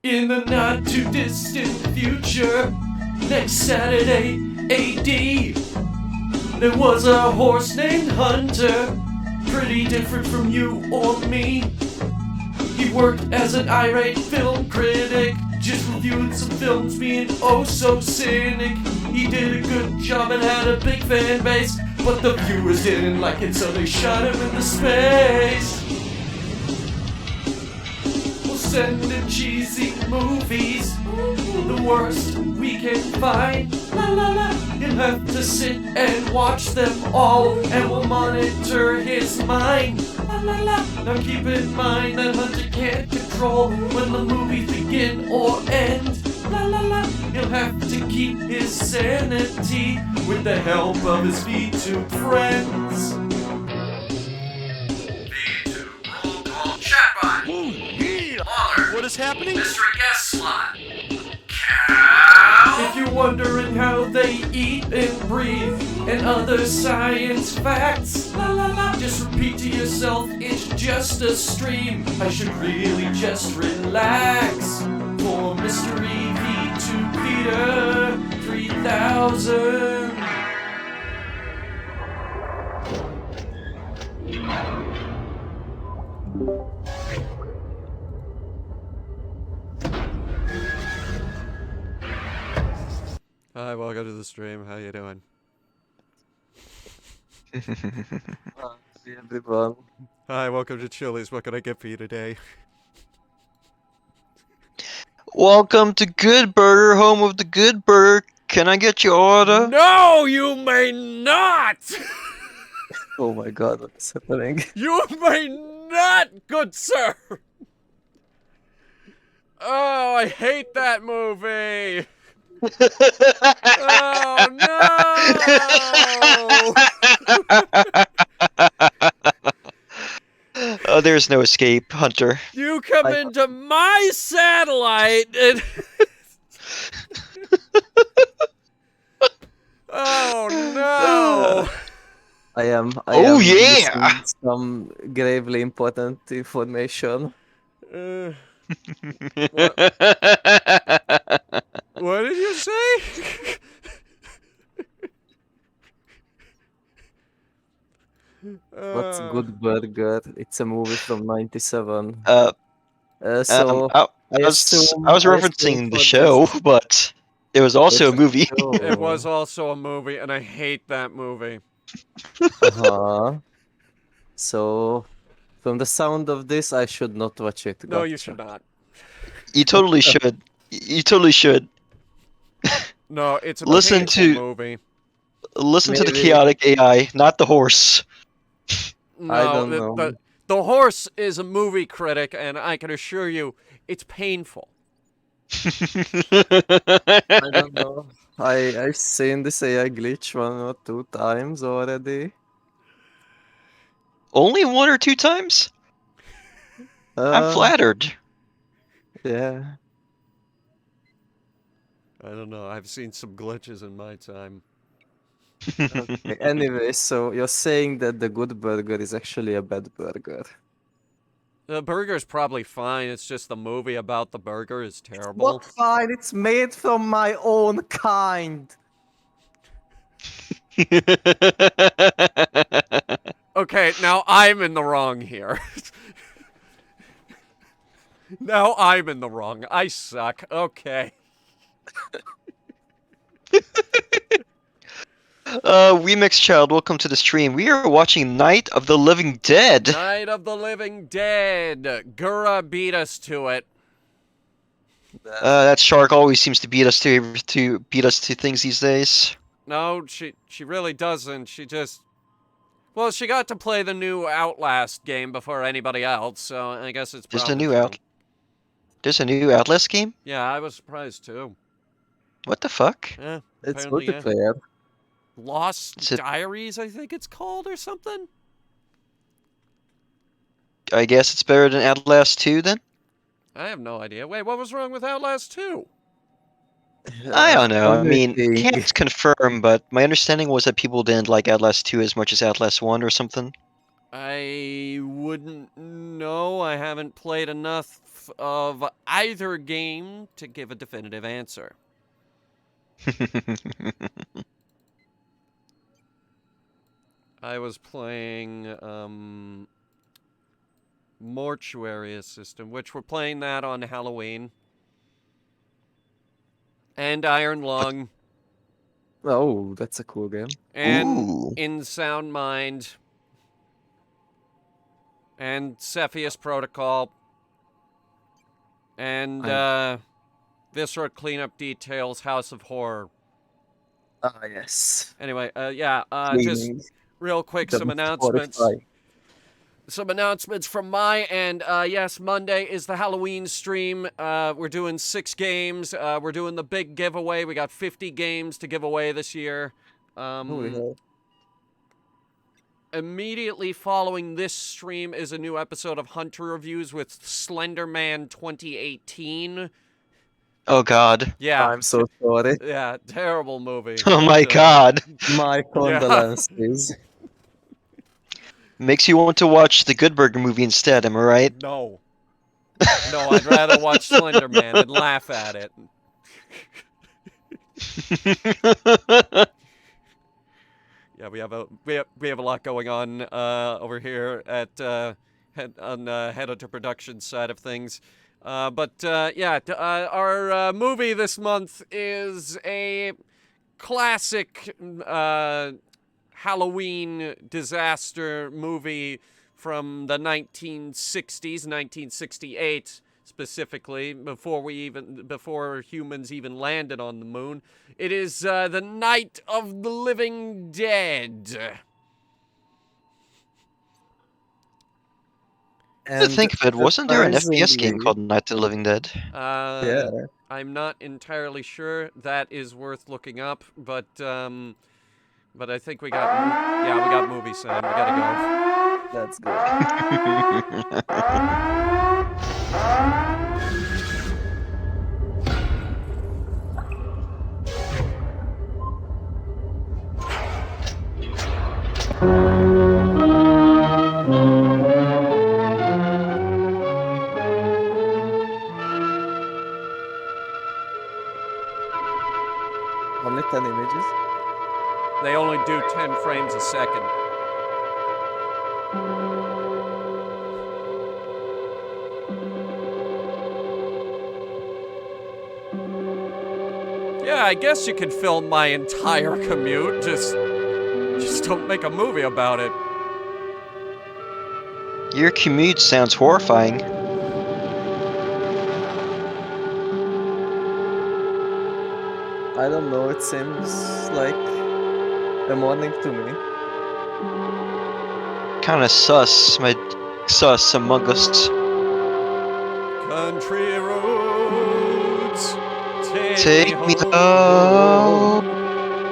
In the not too distant future, next Saturday AD, there was a horse named Hunter, pretty different from you or me. He worked as an irate film critic, just reviewing some films, being oh so cynic. He did a good job and had a big fan base, but the viewers didn't like it, so they shot him into space. We'll send him cheesy movies, the worst we can find. La la la. He'll have to sit and watch them all, and we'll monitor his mind. La la la. Now keep in mind that Hunter can't control when the movies begin or end. La la la. He'll have to keep his sanity with the help of his Vtube friends. Vtube roll call chatbot. Waller. What is happening? Mystery guest slot. Cow. If you're wondering how they eat and breathe and other science facts, la la la, just repeat to yourself, it's just a stream. I should really just relax. For Mystery Vtube Theater 3000. Hi, welcome to the stream. How you doing? Everyone. Hi, welcome to Chili's. What can I get for you today? Welcome to Good Burger, home of the Good Burger. Can I get your order? No, you may not! Oh my god, what's happening? You may not, good sir! Oh, I hate that movie! Oh no! Oh, there's no escape, Hunter. You come into my satellite and... Oh no! I am yeah! missing some gravely important information. What? What did you say? What's Good Burger? It's a movie from '97. I was referencing the show, but it was also a movie. It was also a movie, and I hate that movie. So, from the sound of this, I should not watch it. No, you should not. You totally should. You totally should. No, it's a Listen to movie. Listen to the chaotic AI, not the horse. No, I don't know. The horse is a movie critic, and I can assure you, it's painful. I don't know. I've seen this AI glitch 1 or 2 times already. Only 1 or 2 times? I'm flattered. Yeah. I don't know. I've seen some glitches in my time. Okay. Anyway, so you're saying that the Good Burger is actually a bad burger? The burger's probably fine. It's just the movie about the burger is terrible. Not fine. It's made from my own kind. Okay, now I'm in the wrong here. Now I'm in the wrong. I suck. Okay. Remix Child, welcome to the stream. We are watching Night of the Living Dead. Night of the Living Dead. Gura beat us to it. That shark always seems to beat us to things these days. No, she really doesn't. She just... Well, she got to play the new Outlast game before anybody else, so I guess it's probably... There's a new Outlast game? Yeah, I was surprised too. What the fuck? Yeah, It's apparently, multiplayer. Lost Diaries, I think it's called, or something? I guess it's better than Outlast 2 then? I have no idea. Wait, what was wrong with Outlast 2? I don't know. I mean, can't confirm, but my understanding was that people didn't like Outlast 2 as much as Outlast 1 or something. I wouldn't know. I haven't played enough of either game to give a definitive answer. I was playing Mortuary Assistant, which we're playing that on Halloween. And Iron Lung. Oh, that's a cool game. And Ooh. In Sound Mind. And Cepheus Protocol. And Viscera Cleanup Details, House of Horror. Ah, yes. Anyway, yeah, just Cleaning real quick, the some announcements. Spotify. Some announcements from my end. Yes, Monday is the Halloween stream. We're doing 6 games. We're doing the big giveaway. We got 50 games to give away this year. Holy hell. Immediately following this stream is a new episode of Hunter Reviews with Slenderman 2018. Oh God. Yeah. I'm so sorry. Yeah, terrible movie. Oh my But, God. My condolences. Makes you want to watch the Good Burger movie instead, am I right? No. No, I'd rather watch Slenderman and laugh at it. Yeah, we have a lot going on over here at on head of the production side of things. Our movie this month is a classic Halloween disaster movie from the 1960s, 1968 specifically, before humans even landed on the moon. It is the Night of the Living Dead. To think of it, wasn't there an FPS game surprisingly- called Night of the Living Dead? Yeah. I'm not entirely sure. That is worth looking up, but I think we got movie sound. We gotta go. That's good. Only 10 images? They only do 10 frames a second. Yeah, I guess you could film my entire commute. Just don't make a movie about it. Your commute sounds horrifying. I don't know, it seems like a morning to me. Kinda sus, among us. Country roads, Take me home home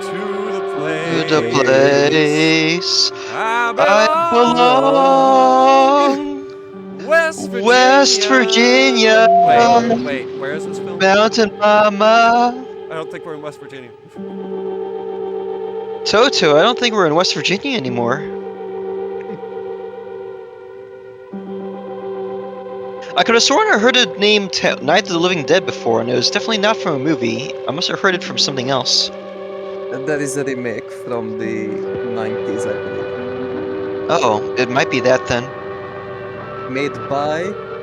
to the to place, the place I I belong. West Virginia. West Virginia. Wait, where is this film? Mountain Mama. I don't think we're in West Virginia. Toto, I don't think we're in West Virginia anymore. I could have sworn I heard it named Night of the Living Dead before, and it was definitely not from a movie. I must have heard it from something else. That is a remake from the 90s, I believe. Oh, it might be that then. Made by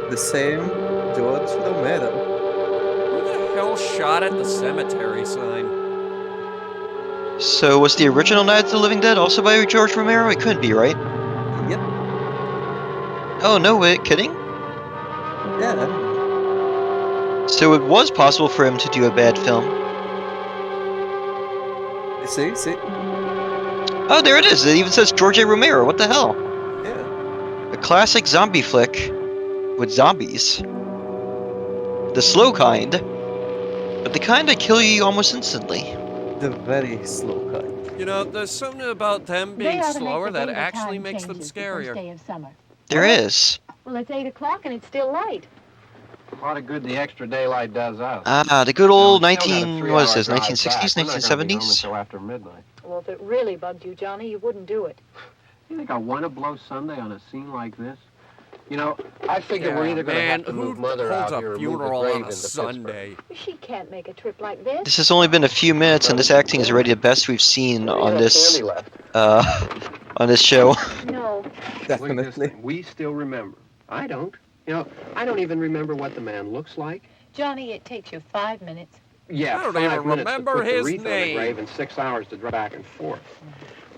the same George Romero. Who the hell shot at the cemetery sign? So was the original Night of the Living Dead also by George Romero? It couldn't be, right? Yep. Oh, no, wait, kidding? Yeah. So it was possible for him to do a bad film. See? Oh, there it is. It even says George A. Romero. What the hell? Yeah. A classic zombie flick with zombies. The slow kind, but the kind that kill you almost instantly. The very slow kind. You know, there's something about them being slower that actually makes them scarier. There is. Well, it's 8 o'clock and it's still light. A lot of good the extra daylight does us. Ah, the good old Now, we still got a 19... What is this? 3-hour drive 1960s, back. We're not gonna be home 1970s? until after midnight. Well, if it really bugged you, Johnny, you wouldn't do it. You think I want to blow Sunday on a scene like this? You know, I figure we're either going to Man, have to who move Mother holds out a here or move the funeral grave on a into Sunday? She can't make a trip like this. This has only been a few minutes, and this acting is already the best we've seen on this on this show. No. Look at this Definitely. thing. We still remember. I don't. You know, I don't even remember what the man looks like. Johnny, it takes you 5 minutes. Yeah, I don't 5 even minutes remember to put his the wreath on the name. grave and 6 hours to drive back and forth.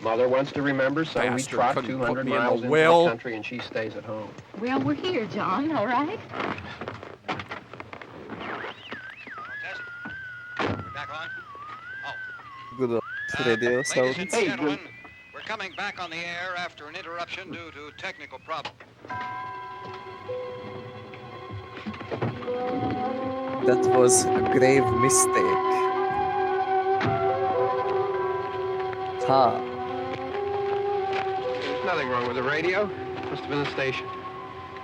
Mother wants to remember, so we Bastard trot couldn't 200 put me in the miles into will. the country and she stays at home. Well, we're here, John, all right? Back on? Good old radio Ladies sound. and gentlemen, we're coming back on the air after an interruption due to technical problem. That was a grave mistake. Ha. There's nothing wrong with the radio. Must have been the station.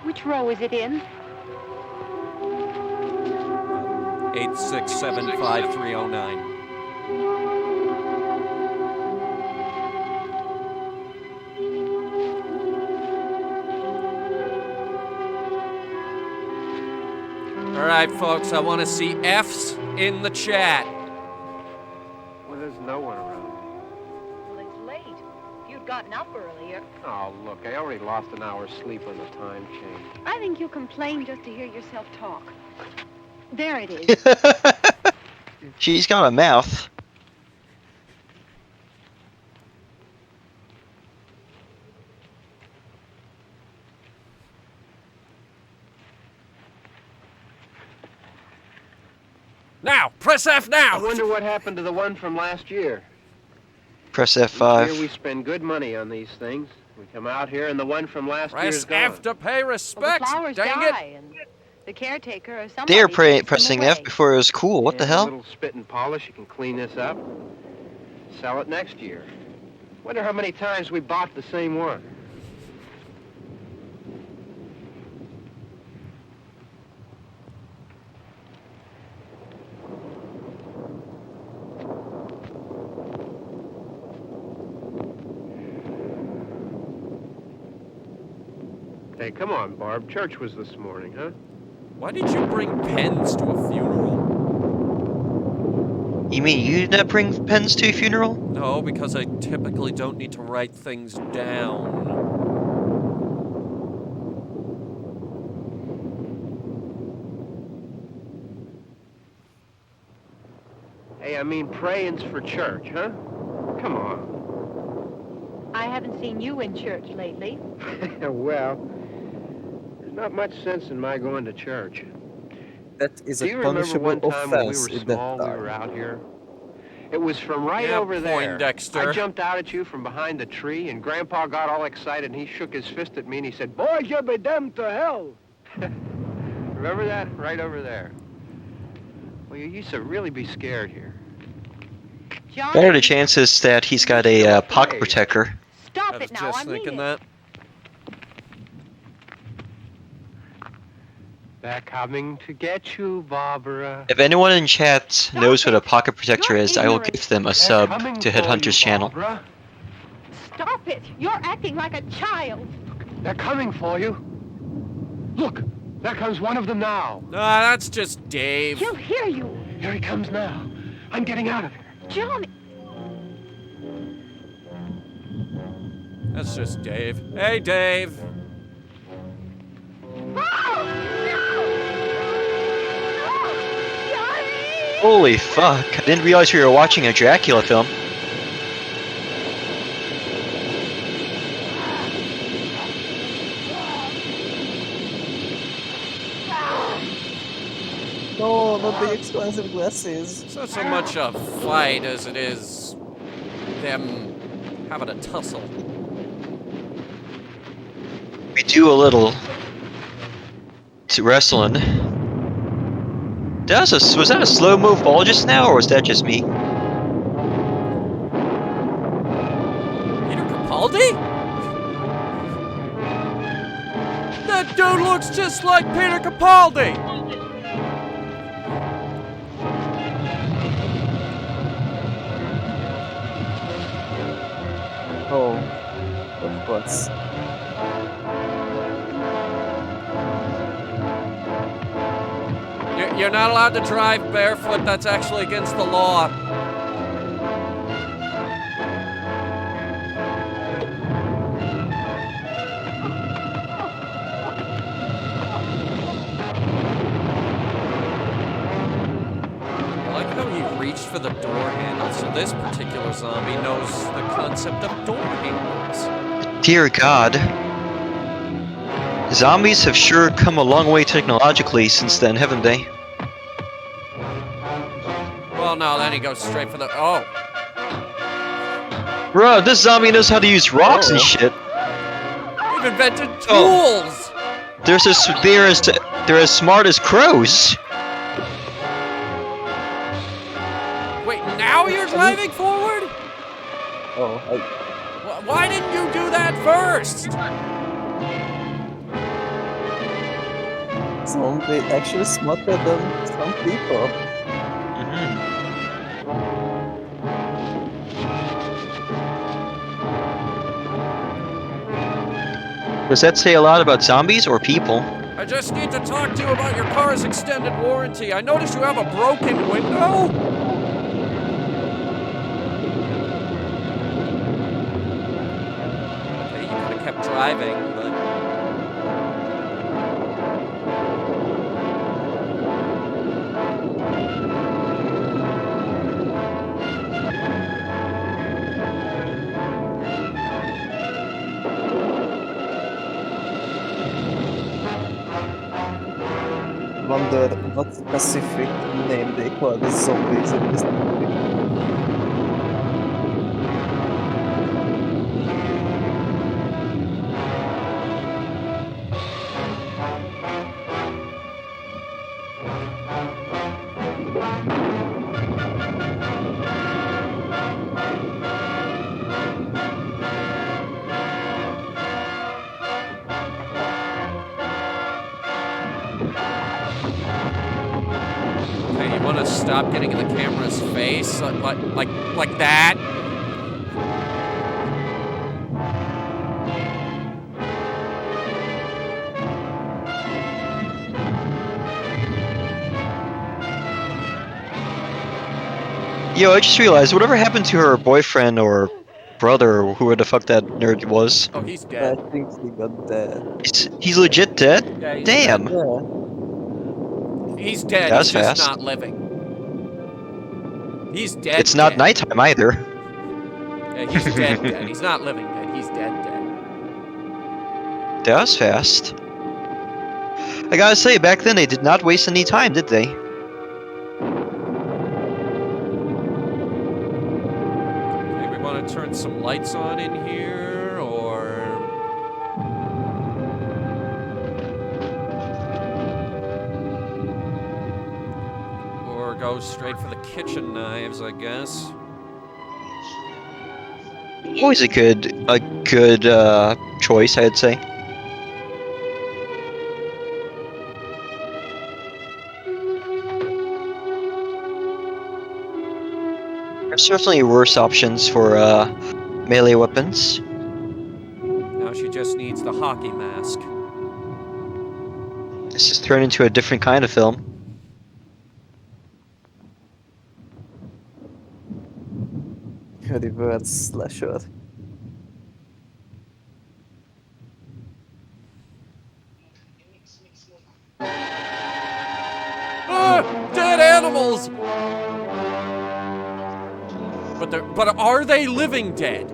Which row is it in? 8675309. All right, folks, I want to see F's in the chat. Well, there's no one around. Well, it's late. If you'd gotten up earlier. Oh, look, I already lost an hour's sleep on the time change. I think you complain just to hear yourself talk. There it is. She's got a mouth. Now, press F now. I wonder what happened to the one from last year. Press Each year we F5. spend good money on these things. We come out here and the one from last year's Press gone. F to pay Well, the respect. flowers Dang die, it. and the caretaker or somebody They were takes them pressing F away. before it was cool. What the And A hell? little spit and polish, you can clean this up. Sell it next year. Wonder how many times we bought the same one. Hey, come on, Barb. Church was this morning, huh? Why did you bring pens to a funeral? You mean you did not bring pens to a funeral? No, because I typically don't need to write things down. Hey, I mean praying's for church, huh? Come on. I haven't seen you in church lately. Well, there's not much sense in my going to church. That is Do a you remember punishable one time when we offense were in that small, we were time. out here? It was from right Yeah, over there. Poindexter. I jumped out at you from behind the tree, and Grandpa got all excited, and he shook his fist at me, and he said, "Boys, you'll be damned to hell." Remember that? Right over there. Well, you used to really be scared here. Johnny, Better the chances that he's got a pocket protector. stop I was it now. I just mean thinking it. that. They're coming to get you, Barbara. If anyone in chat knows what a pocket protector is, I will give them a They're sub coming to for you, Headhunter's channel. Barbara. Stop it. You're acting like a child. They're coming for you. Look, there comes one of them now. Nah, that's just Dave. He'll hear you. Here he comes now. I'm getting out of here. Johnny. That's just Dave. Hey, Dave. Oh! No! No! Johnny! Holy fuck, I didn't realize we were watching a Dracula film. No, not the expensive glasses. It's not so much a fight as it is them having a tussle. We do a little wrestling. Was that a slow-mo fall just now, or was that just me? Peter Capaldi? That dude looks just like Peter Capaldi! Oh, of spots. You're not allowed to drive barefoot. That's actually against the law. I like how he reached for the door handle, so this particular zombie knows the concept of door handles. Dear God. Zombies have sure come a long way technologically since then, haven't they? Well, no, then he goes straight for the... Oh. Bruh, this zombie knows how to use rocks and shit. We've invented tools! They're as smart as crows. Wait, now you're driving forward? Oh, Why didn't you do that first? zombie actually smarter than some people. Does that say a lot about zombies or people? I just need to talk to you about your car's extended warranty. I noticed you have a broken window. Okay, you could have kept driving, but... Wonder what specific name they call the zombies in this movie. Okay, you want to stop getting in the camera's face? Like that? Yo, I just realized, whatever happened to her boyfriend or brother, or whoever the fuck that nerd was? Oh, he's I dead. think he got dead. He's legit dead? Yeah, he's Damn. Yeah. He's dead. That was He's just fast. not living. He's dead. It's not dead. nighttime either. Yeah, he's dead. Dead. He's not living dead. He's dead. Dead. That was fast. I gotta say, back then they did not waste any time, did they? Okay, we want to turn some lights on in here, or go straight for the kitchen knives, I guess. Always a good choice, I'd say. There's certainly worse options for melee weapons. Now she just needs the hockey mask. This has turned into a different kind of film. Reverse slasher. Ah, dead animals! But are they living dead?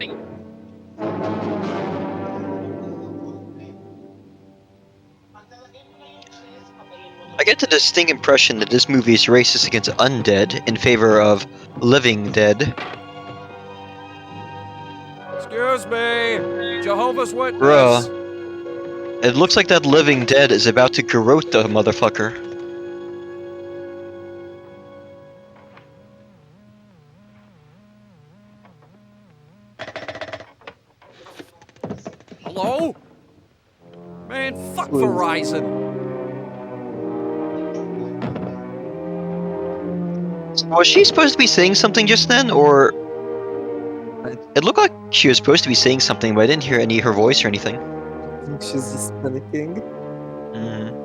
I get the distinct impression that this movie is racist against undead in favor of living dead. Excuse me, Jehovah's Witness. Bruh. It looks like that living dead is about to garrote the motherfucker. Hello? Man, fuck Verizon. Was she supposed to be saying something just then, or It looked like she was supposed to be saying something, but I didn't hear any of her voice or anything. I think she's just panicking. Mhm.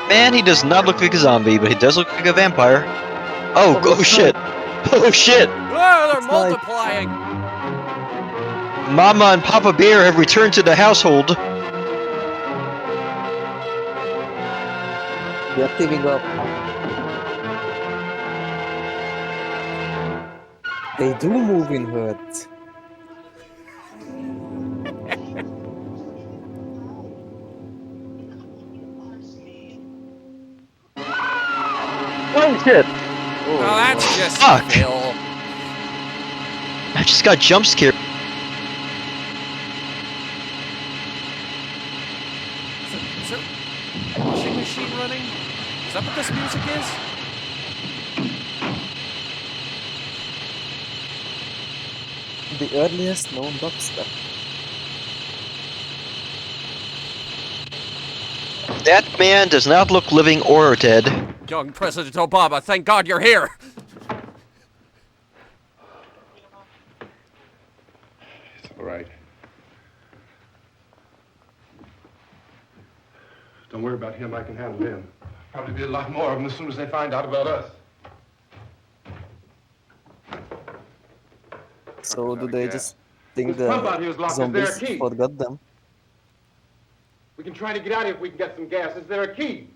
Man, he does not look like a zombie, but he does look like a vampire. Oh, Oh, oh shit! Oh shit! Ah, they're It's like- multiplying. Mama and Papa Bear have returned to the household. They're teaming up. They do move in hurt. Oh shit! Oh, that's just Fuck. Phil. I just got jump scared. Is there a washing machine running? Is that what this music is? The earliest known dubstep. That man does not look living or dead. Young President Obama, thank God you're here. It's all right. Don't worry about him. I can handle him. Probably be a lot more of them as soon as they find out about us. So do they just think This pump out here is the locked. Is there a zombies key? forgot them? We can try to get out of here if we can get some gas. Is there a key?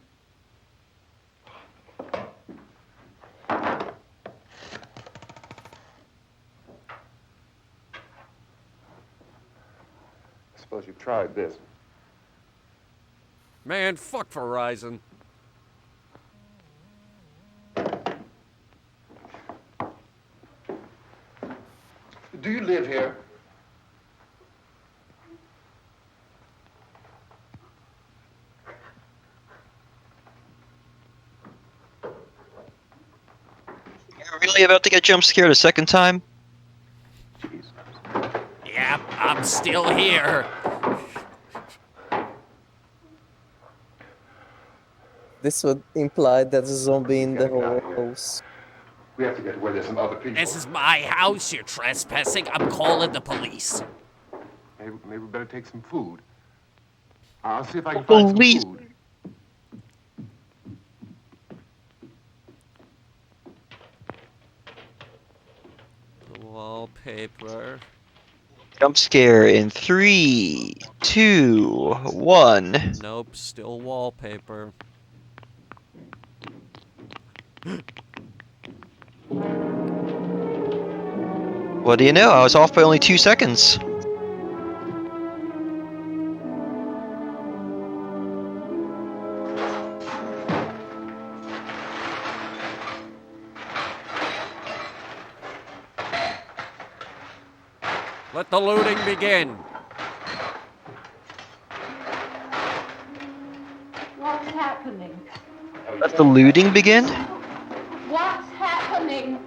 I suppose you've tried this. Man, fuck Verizon. Do you live here? You're really about to get jump scared a second time? Yep, I'm still here. This would imply that there's a zombie in the whole house. We have to get to where there's some other people. This is my house, you're trespassing. I'm calling the police. Maybe we better take some food. I'll see if I can find Police. some food. Wallpaper. Jump scare in 3, 2, 1. Nope, still wallpaper. What do you know? I was off by only 2 seconds. Let the looting begin. What's happening? Let the looting begin? What's happening?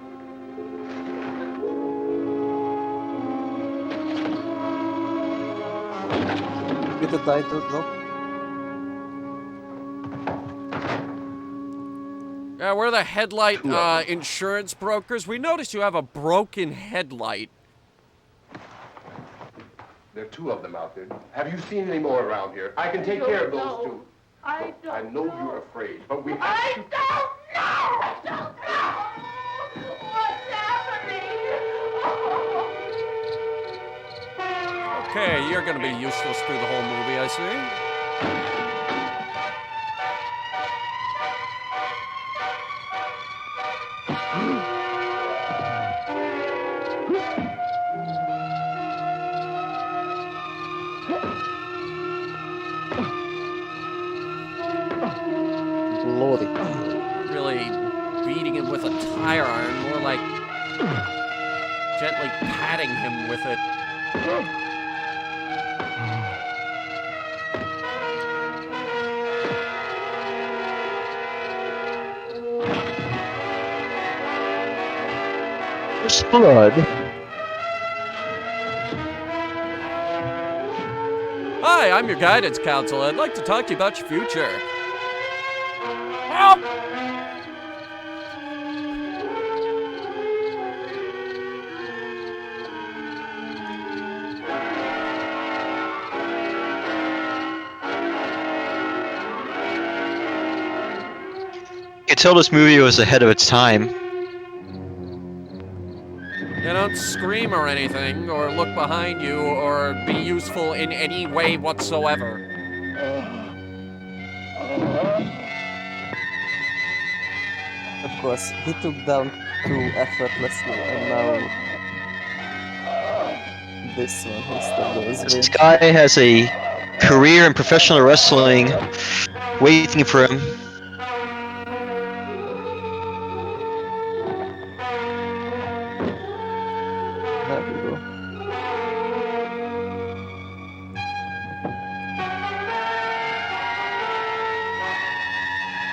With the title, no? Yeah, we're the headlight insurance brokers. We noticed you have a broken headlight. There are 2 of them out there. Have you seen any more around here? I can take care of those 2. I don't I know you're afraid, but we have I to... don't know! I don't know! What's happening? Oh. Okay, you're gonna be useless through the whole movie, I see. Bloody. Really beating him with a tire iron, more like gently patting him with it. There's blood. Hi, I'm your guidance counselor. I'd like to talk to you about your future. Help! tell this movie was ahead of its time. You don't scream or anything, or look behind you, or be useful in any way whatsoever. Of course, he took down 2 effortlessly, and now this one he still goes This with. guy has a career in professional wrestling waiting for him. There we go.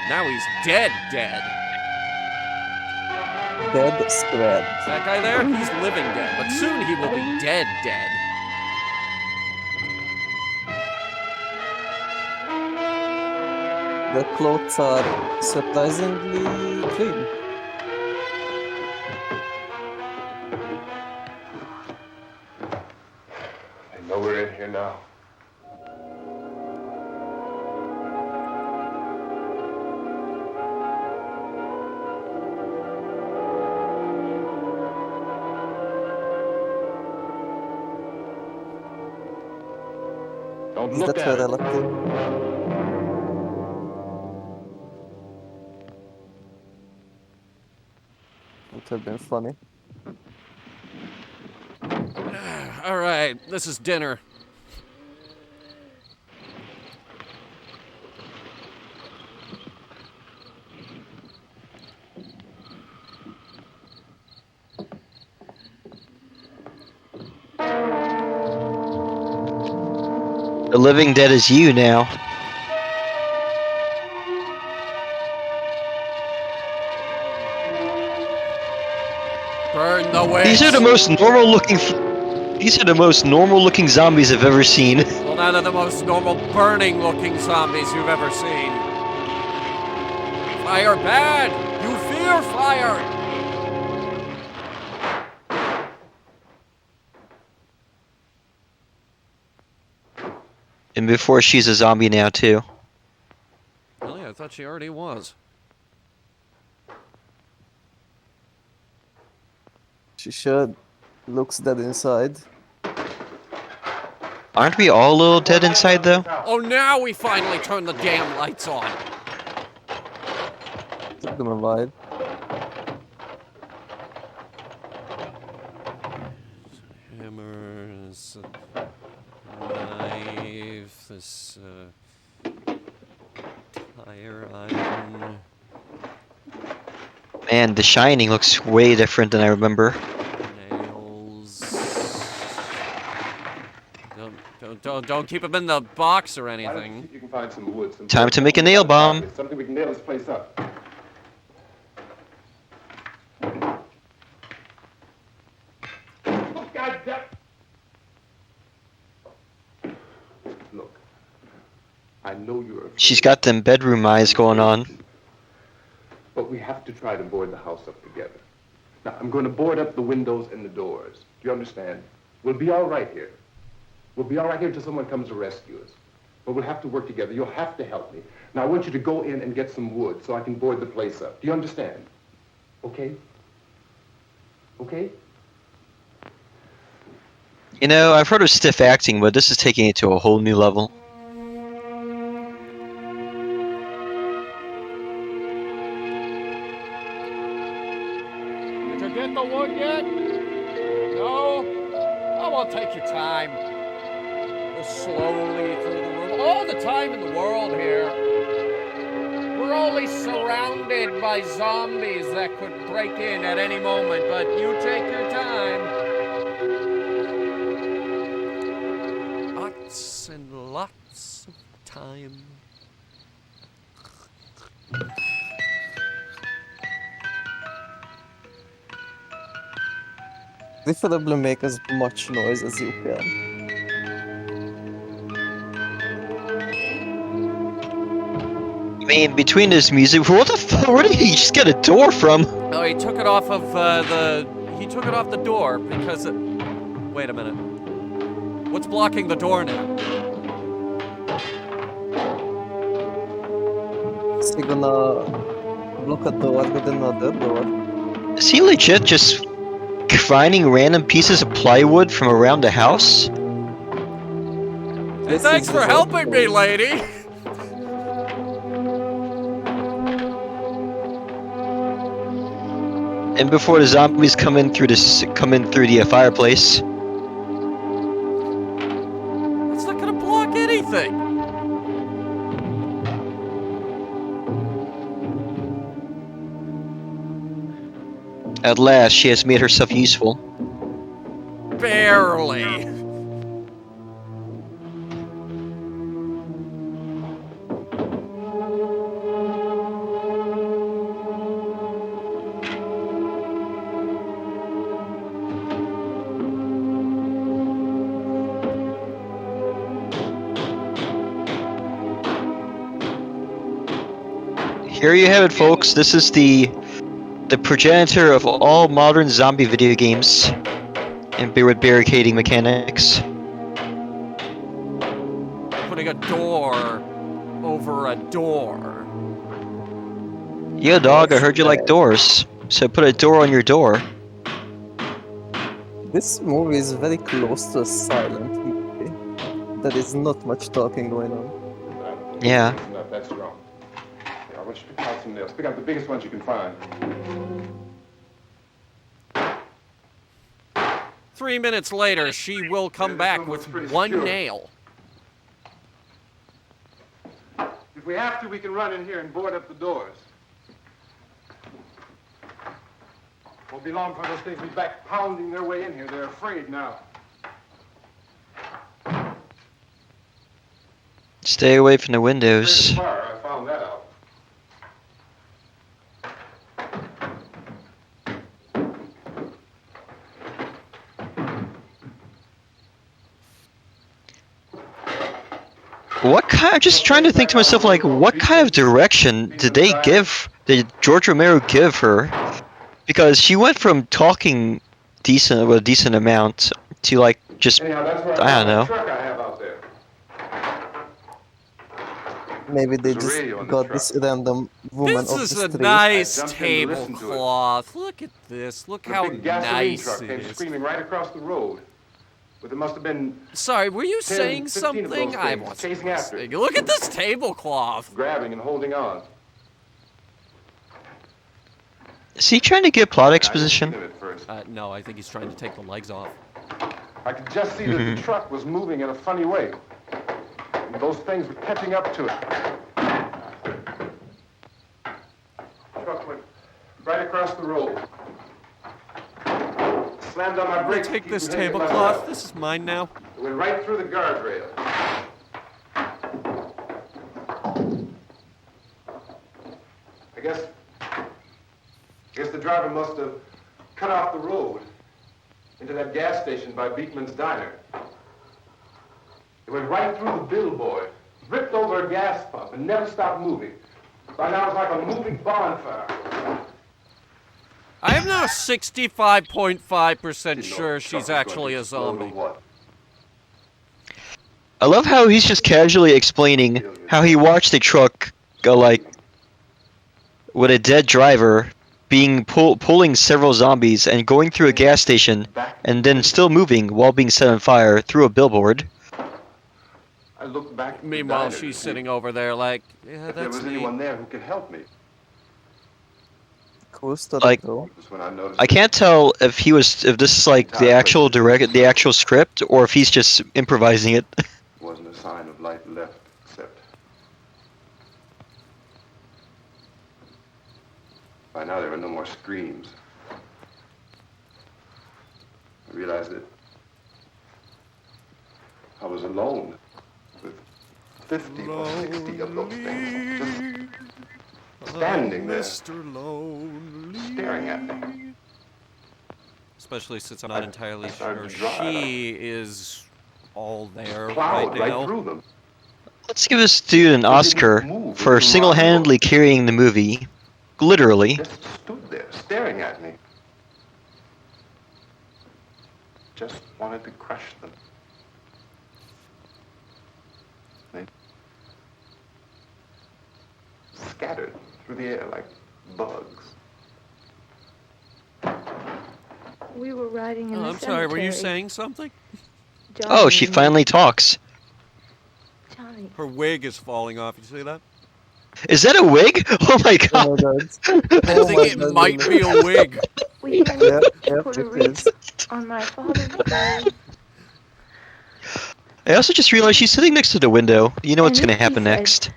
Now he's dead. Dead squared. That guy there, he's living dead, but soon he will be dead. The clothes are surprisingly clean. I know we're in here now. Don't Is look that at her it. relative? Would have been funny. All right, this is dinner. The living dead is you now. Burn the witch. These are the most normal looking. These are the most normal looking zombies I've ever seen. Well, now they're the most normal burning looking zombies you've ever seen. Fire bad! You fear fire! And before she's a zombie now too. Really? I thought she already was. She sure looks dead inside. Aren't we all a little dead inside though? Oh, now we finally turn the damn lights on. Took them a while. Hammers, knife, this tire iron. Man, The Shining looks way different than I remember. Nails. Don't keep them in the box or anything. You can find some wood. Time to make a nail bomb. Something we can nail this place up. Look, I know you're afraid, She's got them bedroom eyes going on. but we have to try to board the house up together. Now, I'm going to board up the windows and the doors. Do you understand? We'll be all right here. We'll be all right here until someone comes to rescue us. But we'll have to work together. You'll have to help me. Now, I want you to go in and get some wood so I can board the place up. Do you understand? Okay? Okay? You know, I've heard of stiff acting, but this is taking it to a whole new level. Did you get the wood yet? No? Oh, well, take your time. Go slowly through the room. All the time in the world here. We're only surrounded by zombies that could break in at any moment, but you take your time. Lots and lots of time. Preferably make as much noise as you can. I mean, between this music, what the fuck? Where did he just get a door from? Oh, he took it off of he took it off the door because it... Wait a minute. What's blocking the door now? Is he gonna Block a door with another door. Is he legit just finding random pieces of plywood from around the house? Hey, This thanks is for the helping me, workplace. lady. And before the zombies come in through the fireplace. It's not gonna block anything. At last, she has made herself useful. Barely. Here you have it, folks. This is the progenitor of all modern zombie video games, and with barricading mechanics. Putting a door over a door. Yeah, dog. I heard you like doors, so put a door on your door. This movie is very close to a silent movie. There is not much talking going on. Yeah. No, that's wrong. Yeah, I want you to pick out some nails. Pick out the biggest ones you can find. 3 minutes later, she will come back with one nail. If we have to, we can run in here and board up the doors. Won't be long for those things to be back pounding their way in here. They're afraid now. Stay away from the windows. Fire, I found that out. What kind? I'm just trying to think to myself, like, what kind of direction did George Romero give her? Because she went from talking a decent amount to like just Anyhow, that's where I don't found the know. truck I have out there. Maybe they There's a just radio on the got truck. this random woman This off is the a street. nice I jumped in to listen to it. tablecloth. Look at this. Look The how big gasoline nice truck it came is. screaming right across the road. But there must have been Sorry, were you 10, saying 15 of something? those I things wasn't chasing after it. listening. Look at this tablecloth. grabbing and holding on. Is he trying to get plot I didn't exposition? see them at first. No, I think he's trying to take the legs off. I could just see that the truck was moving in a funny way. And those things were catching up to it. Truck went right across the road. Slammed on my I'm gonna brakes. to take keep this from hitting my tablecloth. left. This is mine now. It went right through the guardrail. I guess the driver must have cut off the road into that gas station by Beekman's Diner. It went right through the billboard, ripped over a gas pump, and never stopped moving. By now it's like a moving bonfire. I am now 65.5% Didn't know sure the truck she's was going actually to a explode or zombie. what. I love how he's just casually explaining how he watched a truck go like with a dead driver being pulling several zombies and going through a gas station and then still moving while being set on fire through a billboard. I looked back at the Meanwhile, diner to she's see sitting over there like, yeah, if there that's was me. anyone there who could help me. Cool story Like- though. That's when I noticed I can't tell if this is like the actual script or if he's just improvising it. there wasn't a sign of life left, except by now there were no more screams. I realized that I was alone with 50 or 60 of those things just standing there, Mr. Lonely. staring at me. Especially since I'm not I entirely started sure to drive. she is all there Plowed right now. through them. Let's give this dude an Oscar for single-handedly carrying the movie. Literally. Just stood there, staring at me. Just wanted to crush them. They scattered through the air like bugs. We were riding in Oh, the I'm sorry, were you cemetery. saying something? Oh, she Johnny- finally talks. Johnny. Her wig is falling off, you see that? Is that a wig? Oh my Oh god. my god. I Oh think my it God, might Lily. be a wig. We went Yep, to yep, put a it wreath is. on my father's grave. I also just realized she's sitting next to the window. You know what's And gonna he happen said- next.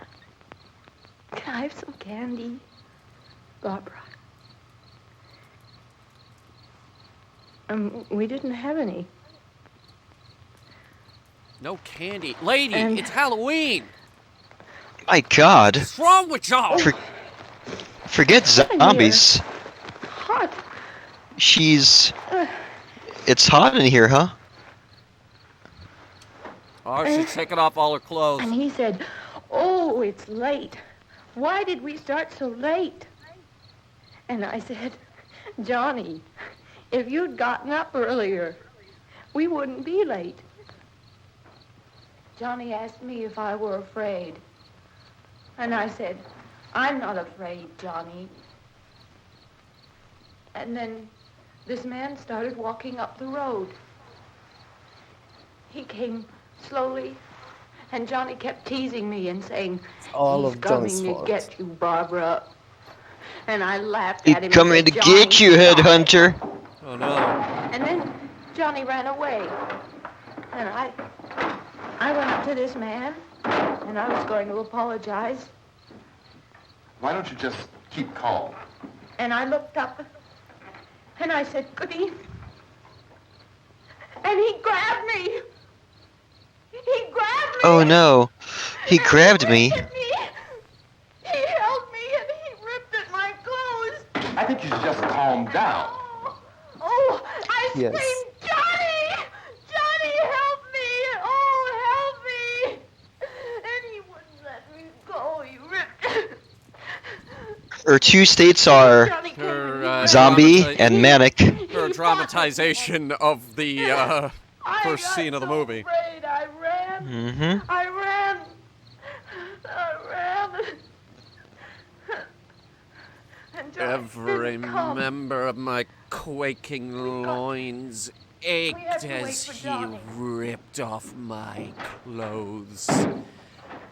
Can I have some candy, Barbara? We didn't have any. No candy. Lady, And- it's Halloween! My god. What's wrong with y'all? Forget Hot in zombies. Hot. It's hot in here, huh? Oh, she's taking off all her clothes. And he said, oh, it's late. Why did we start so late? And I said, Johnny, if you'd gotten up earlier, we wouldn't be late. Johnny asked me if I were afraid. And I said, I'm not afraid, Johnny. And then this man started walking up the road. He came slowly, and Johnny kept teasing me and saying, All he's of coming Johnny's to fault. get you, Barbara. And I laughed He's at him. and coming said, to "Johnny, get you, stop." headhunter. Oh no. And then Johnny ran away. And I went up to this man, and I was going to apologize. Why don't you just keep calm? And I looked up, and I said, goody. And he grabbed me. He grabbed me. Oh no. He and grabbed he me. ripped at me. He held me, and he ripped at my clothes. I think you should just calm down. Oh, I Yes. screamed, Johnny! Johnny, help me! Oh, help me! And he wouldn't let me go. He ripped. Her two states are Johnny came Her, and he grabbed zombie Dramati- and manic. Her He fought dramatization of the I first got scene of the so movie. Afraid. I ran. Mm-hmm. I ran. And Johnny Every didn't come. member of my quaking loins ached had to wait as for he Johnny. ripped off my clothes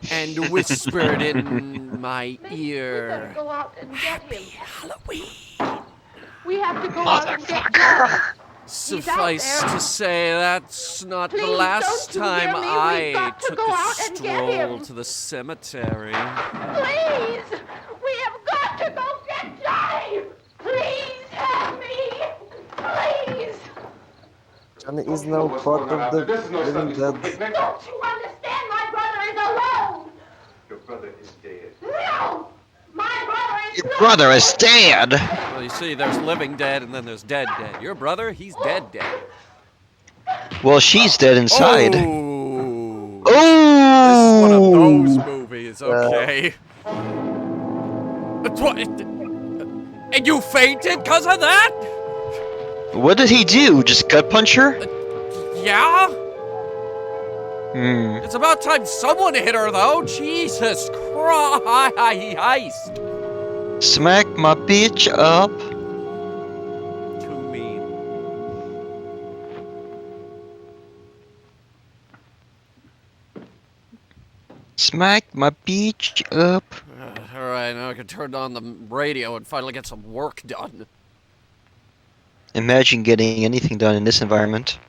and whispered in my We better ear, go out and get him. Halloween. We have to go out and get Johnny. Suffice there. to say, that's not the Please, last don't you hear time me? I We've got to took go a out and get stroll him. to the cemetery. Please! We have got to go get Johnny! Please help me! Please! Johnny is now What's part going on out of there? the This is no living Sunday school dead. picnic. Don't you understand? My brother is alone! Your brother is dead. No! My brother is Your not brother is alone. dead. Well, you see, there's living dead and then there's dead dead. Your brother, he's dead dead. Well, she's dead inside. Oh! Oh! This is one of those movies, okay. And you fainted because of that? What did he do? Just gut punch her? Yeah? Hmm. It's about time someone hit her, though. Jesus Christ. Smack my bitch up. Too mean. Smack my bitch up. Alright, now I can turn on the radio and finally get some work done. Imagine getting anything done in this environment.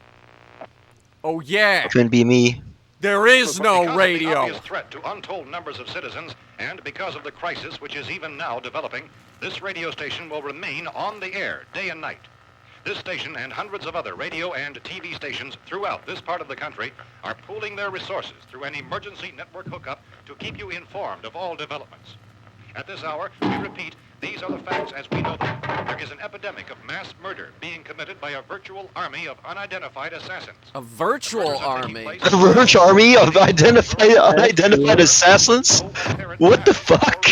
Oh, yeah. Couldn't be me. There is Because no of the radio. obvious threat to untold numbers of citizens, and because of the crisis which is even now developing, this radio station will remain on the air day and night. This station and hundreds of other radio and TV stations throughout this part of the country are pooling their resources through an emergency network hookup to keep you informed of all developments. At this hour, we repeat, these are the facts as we know them. There is an epidemic of mass murder being committed by a virtual army of unidentified assassins. A virtual army. A roach army of unidentified assassins? What the fuck?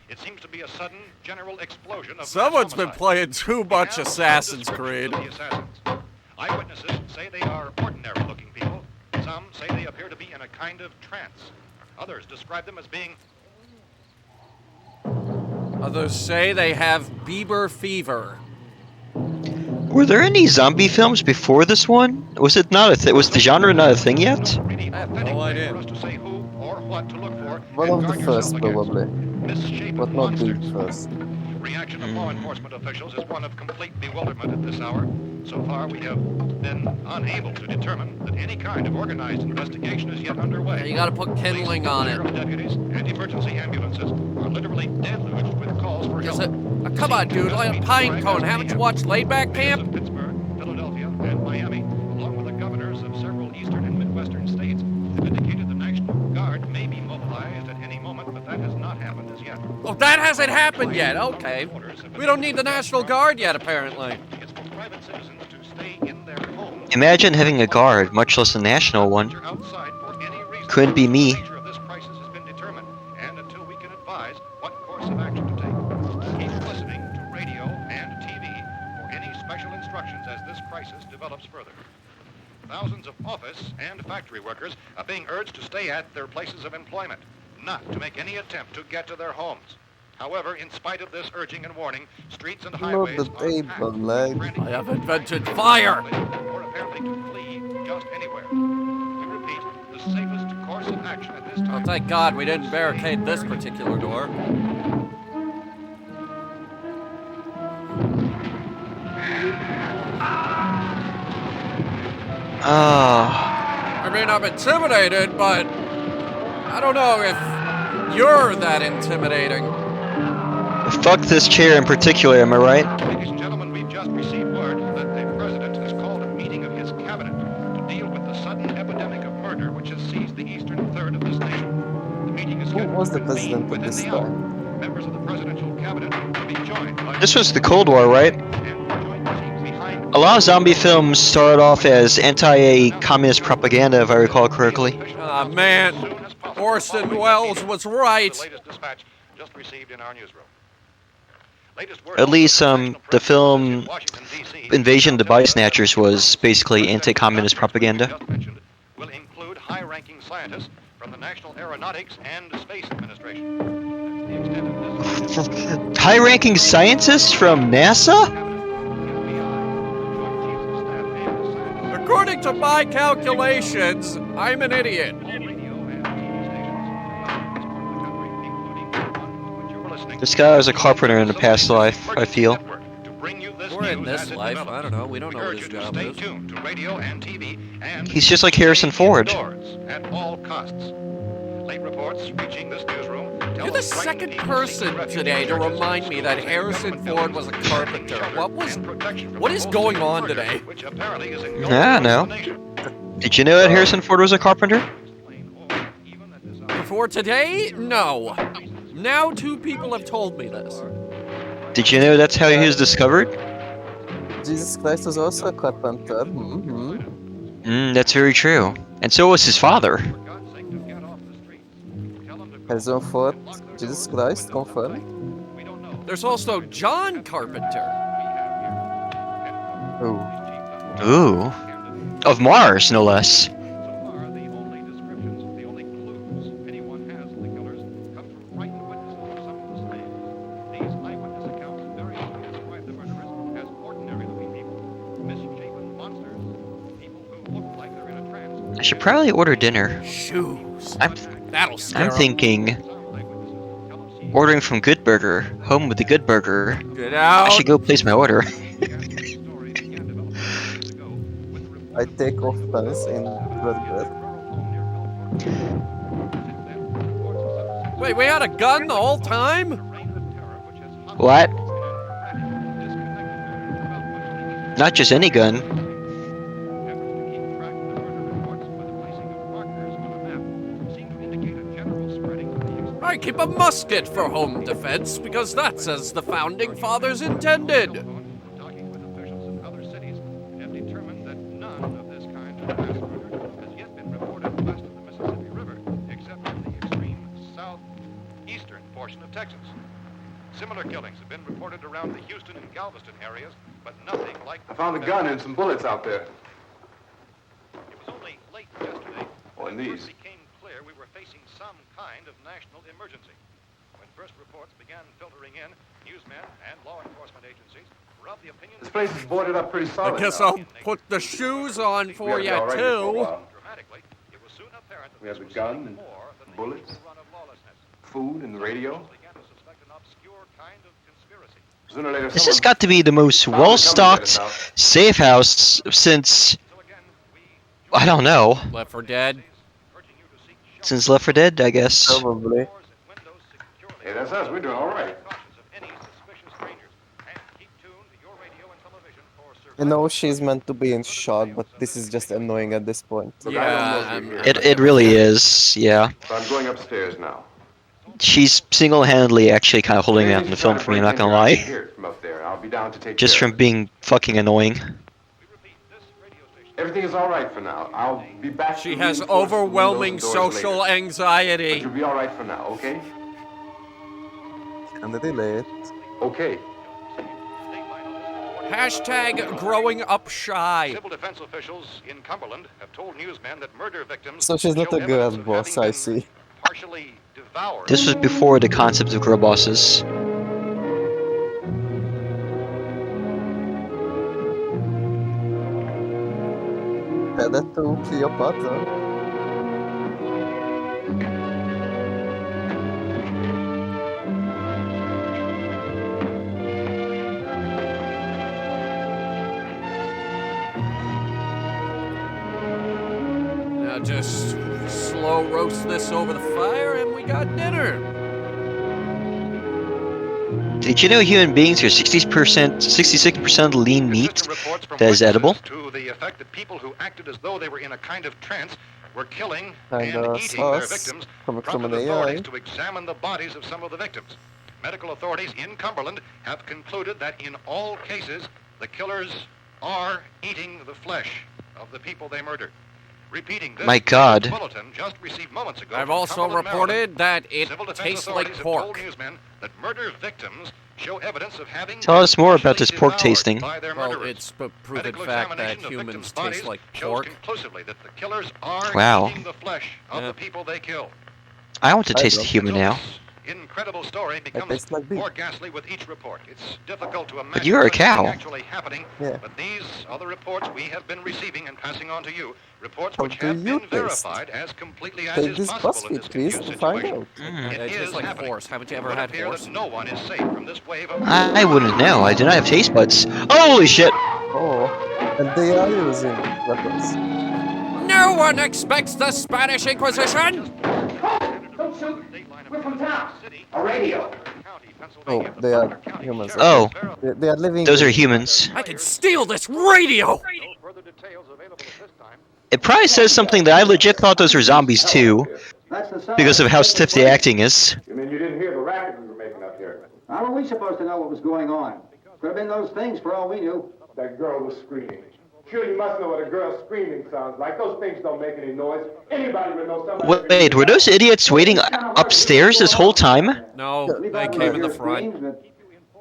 It seems to be a sudden general explosion of Someone's been homicide. playing too much We have Assassin's descriptions Creed. of the assassins. Eyewitnesses say they are ordinary-looking people. Some say they appear to be in a kind of trance. Others describe them as being Others say they have Bieber fever. Were there any zombie films before this one? Was it not a thing? Was the genre not a thing yet? I have no idea. One of the first, probably. But not the first. Reaction of law enforcement officials is one of complete bewilderment at this hour. So far, we have been unable to determine that any kind of organized investigation is yet underway. Yeah, you gotta put kindling on it. Deputies and emergency ambulances are literally deluged with calls for help. Is it? Come on, dude, like a pine cone. Haven't you watched Laid Back Camp? Pittsburgh, Philadelphia, and Miami, along with the governors of several eastern and midwestern states, have indicated the National Guard may be mobilized at any moment, but that has not happened as yet. Oh, that hasn't happened yet. Okay. We don't need the National Guard yet, apparently. It's for private citizens to stay in their homes. Imagine having a guard, much less a national one. Outside for any reason. Couldn't be me. The nature of this crisis has been determined, and until we can advise what course of action to take, keep listening to radio and TV for any special instructions as this crisis develops further. Thousands of office and factory workers are being urged to stay at their places of employment, not to make any attempt to get to their homes. However, in spite of this urging and warning, streets and highways Not the table, leg. I have invented fire. or apparently to flee just anywhere. We repeat, the safest course of action at this Oh, time. thank God we didn't barricade this particular door. Ah. I mean, I'm intimidated, but I don't know if you're that intimidating. Fuck this chair in particular, am I right? Ladies and gentlemen, we've just received word that the president has called a meeting of his cabinet to deal with the sudden epidemic of murder which has seized the eastern third of this nation. The meeting is Who scheduled was to the convene president at within this the hour. time? Members of the presidential cabinet will be joined by This was the Cold War, right? and joint teams behind A lot of zombie films started off as anti-communist propaganda, if I recall correctly. Ah, man. Orson Welles was right. The latest dispatch just received in our newsroom. At least, the film Invasion of the Body Snatchers was basically anti-communist propaganda. Will include high-ranking scientists from the National Aeronautics and Space Administration. That's the extent of this. High-ranking scientists from NASA? According to my calculations, I'm an idiot. This guy was a carpenter in a past life, I feel. Or in this life, I don't know. We don't know what his job is. He's just like Harrison Ford. At all costs. Late reports reaching this newsroom. You're the second person today to remind me that Harrison Ford was a carpenter. What is going on today? I know. Did you know that Harrison Ford was a carpenter? Before today? No. Now 2 people have told me this. Did you know that's how he was discovered? Jesus Christ was also a carpenter. Mm-hmm. That's very true. And so was his father. Harrison Ford, Jesus Christ, confirmed. There's also John Carpenter. Oh. Ooh. Of Mars, no less. I should probably order dinner. Shoes. That'll scare I'm 'em. thinking ordering from Good Burger, home with the Good Burger. Get out. I should go place my order. I take offense in burger. Wait, we had a gun the whole time? What? Not just any gun. I keep a musket for home defense because that's as the founding fathers intended. Talking with officials in other cities have determined that none of this kind of mass murder has yet been reported west of the Mississippi River, except in the extreme southeastern portion of Texas. Similar killings have been reported around the Houston and Galveston areas, but nothing like I found a gun and some bullets out there. It was only late yesterday Oh, and when it these. became clear we were facing some kind of national emergency. When first reports began filtering in, newsmen and law enforcement agencies were of the opinion This place is boarded up pretty solid. I guess now. I'll put the shoes on for We you have to be all right here for a too. while. dramatically, it was soon apparent that We have this the was gun something and more than the bullets. usual run of lawlessness. Food and the radio. Began to suspect an obscure kind of conspiracy. Sooner or later, This has someone got to be the most bound to come and get well-stocked us out. safe house since, So again, we I don't know, Left 4 Dead. urging you to seek since Left 4 Dead, I guess. Probably. doors and windows securely. Hey, that's us. We're doing all right. Cautious of any suspicious strangers. And keep tuned to your radio and television for You know she's meant to be in shock, but this is just annoying at this point. Look, I don't know Yeah, if I'm- you're I'm- here, It really is, yeah. but I'm going upstairs now. She's single-handedly actually kind of holding me out in the film for me, I'm not gonna lie. From up there. I'll be down to take Just care from of it. being fucking annoying. Everything is all right for now. I'll be back. She to has reinforce the windows overwhelming and doors social later. But anxiety. you'll be all right for now, okay? And delay it. Okay. Hashtag growing up shy. Civil defense officials in Cumberland have told newsmen that murder victims So she's not show a girl evidence of boss, having I been see. partially devoured. This was before the concept of girl bosses. Better to Cleopatra. Now just slow roast this over the fire and we got dinner. Did you know human beings are 60%, 66% lean meat Consistent reports from that is edible? witnesses to the effect that people who acted as though they were in a kind of trance were killing Kinda and eating their sus. victims, Coming from prompted an authorities AI. to examine the bodies of some of the victims. Medical authorities in Cumberland have concluded that in all cases, the killers are eating the flesh of the people they murdered. Repeating this, My God. bulletin just received moments ago I've from also Cumberland, reported Maryland. that it Civil defense tastes like authorities have told pork. newsmen that murder victims show evidence of having Tell us been more about partially this pork devoured tasting. by their Well, murderers. it's a proven Medical fact that examination of humans victims' taste bodies like shows pork. conclusively that the killers are Wow. eating the flesh of Yeah. the people they kill. I want to I taste a don't. human Until now. this incredible story becomes tastes like beef. more ghastly with each report. It's difficult to imagine you're a such a thing cow. actually happening, Yeah. but these are the reports we have been receiving and passing on to you. Reports How which do have you been taste? verified as completely as Take is this possible in this BuzzFeed, please, confused to find situation. out. It It is tastes like happening. horse. Haven't you It ever would had appear horse? that no one is safe from this wave of I wouldn't know. I do not have taste buds. Holy shit! Oh, and they are using weapons. No one expects the Spanish Inquisition! Don't shoot! We're from town. A radio. Oh, they are humans. Oh, They are living. those in- are humans. I can steal this radio! It probably says something that I legit thought those were zombies too, That's the Cellar. because of how stiff the acting is. You mean you didn't hear the racket we were making up here? How were we supposed to know what was going on? Could have been those things for all we knew. That girl was screaming. Sure, you must know what a girl screaming sounds like. Those things don't make any noise. Anybody would know somebody. Wait, were those idiots waiting upstairs this whole time? No, We they thought we came could in the hear front. screams, but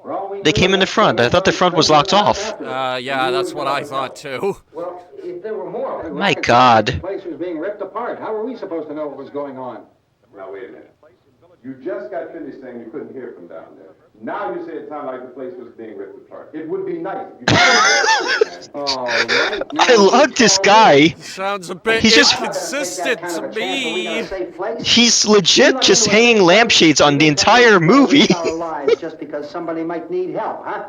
for all we They knew, came in the that front. I thought the front was locked off. Yeah, that's what I thought too. Well, if there were more, the My racket God. The place was being ripped apart. How were we supposed to know what was going on? Now, wait a minute. You just got finished saying you couldn't hear from down there. Now you say it sounded like the place was being ripped apart. It would be nice if you All right. I love this guy. Sounds a bit He's just- inconsistent to me. He's legit just hanging lampshades on the entire movie. Our lives just because somebody might need help, huh?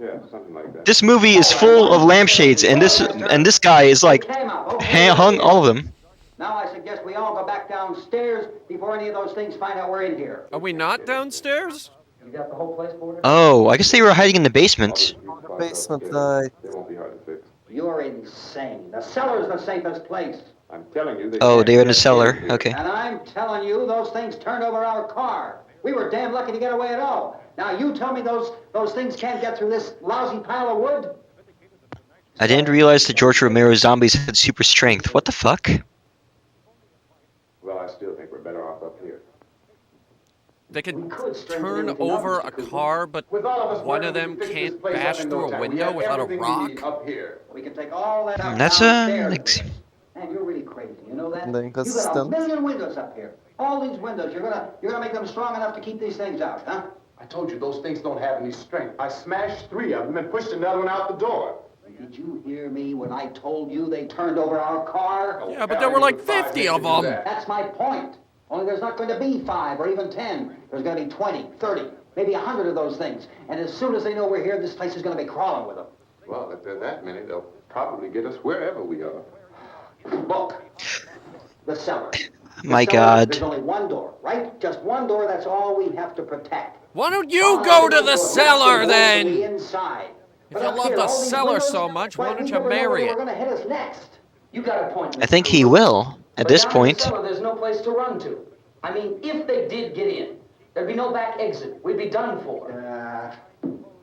Yeah, something like that. This movie is full of lampshades, and this guy is like hung all of them. Now I suggest we all go back downstairs before any of those things find out we're in here. Are we not downstairs? You got the whole place boarded? Oh, I guess they were hiding in the basement. Basement light. They won't be hard to fix. You're insane. The cellar's the safest place. I'm telling you. Oh, can't they're in the get cellar. here. Okay. And I'm telling you, those things turned over our car. We were damn lucky to get away at all. Now you tell me those things can't get through this lousy pile of wood? I didn't realize that George Romero's zombies had super strength. What the fuck? Well, I still think we're better off up here. They can We could strengthen turn everything over else, a couldn't we? car, but With all of us one working, of we them can fix this can't place up bash in through no a time. We window have without a everything we rock. need up here. We can take all that up That's downstairs. like, Man, you're really crazy. You know that? And then You got a consistent. million windows up here. All these windows, you're gonna make them strong enough to keep these things out, huh? I told you those things don't have any strength. I smashed 3 of them and pushed another one out the door. Did you hear me when I told you they turned over our car? Oh, Yeah, but there were like 50 of them. That's my point. Only there's not going to be 5 or even 10. There's going to be 20, 30, maybe 100 of those things. And as soon as they know we're here, this place is going to be crawling with them. Well, if there are that many, they'll probably get us wherever we are. Look, the cellar. My The cellar, God. There's only one door, right? Just one door, that's all we have to protect. Why don't you go to the cellar then? Inside. If you love the cellar so much, why don't you marry it? Going to hit us next. You got a point. I think he will, at this point. Cellar, there's no place to run to. I mean, if they did get in, there'd be no back exit. We'd be done for.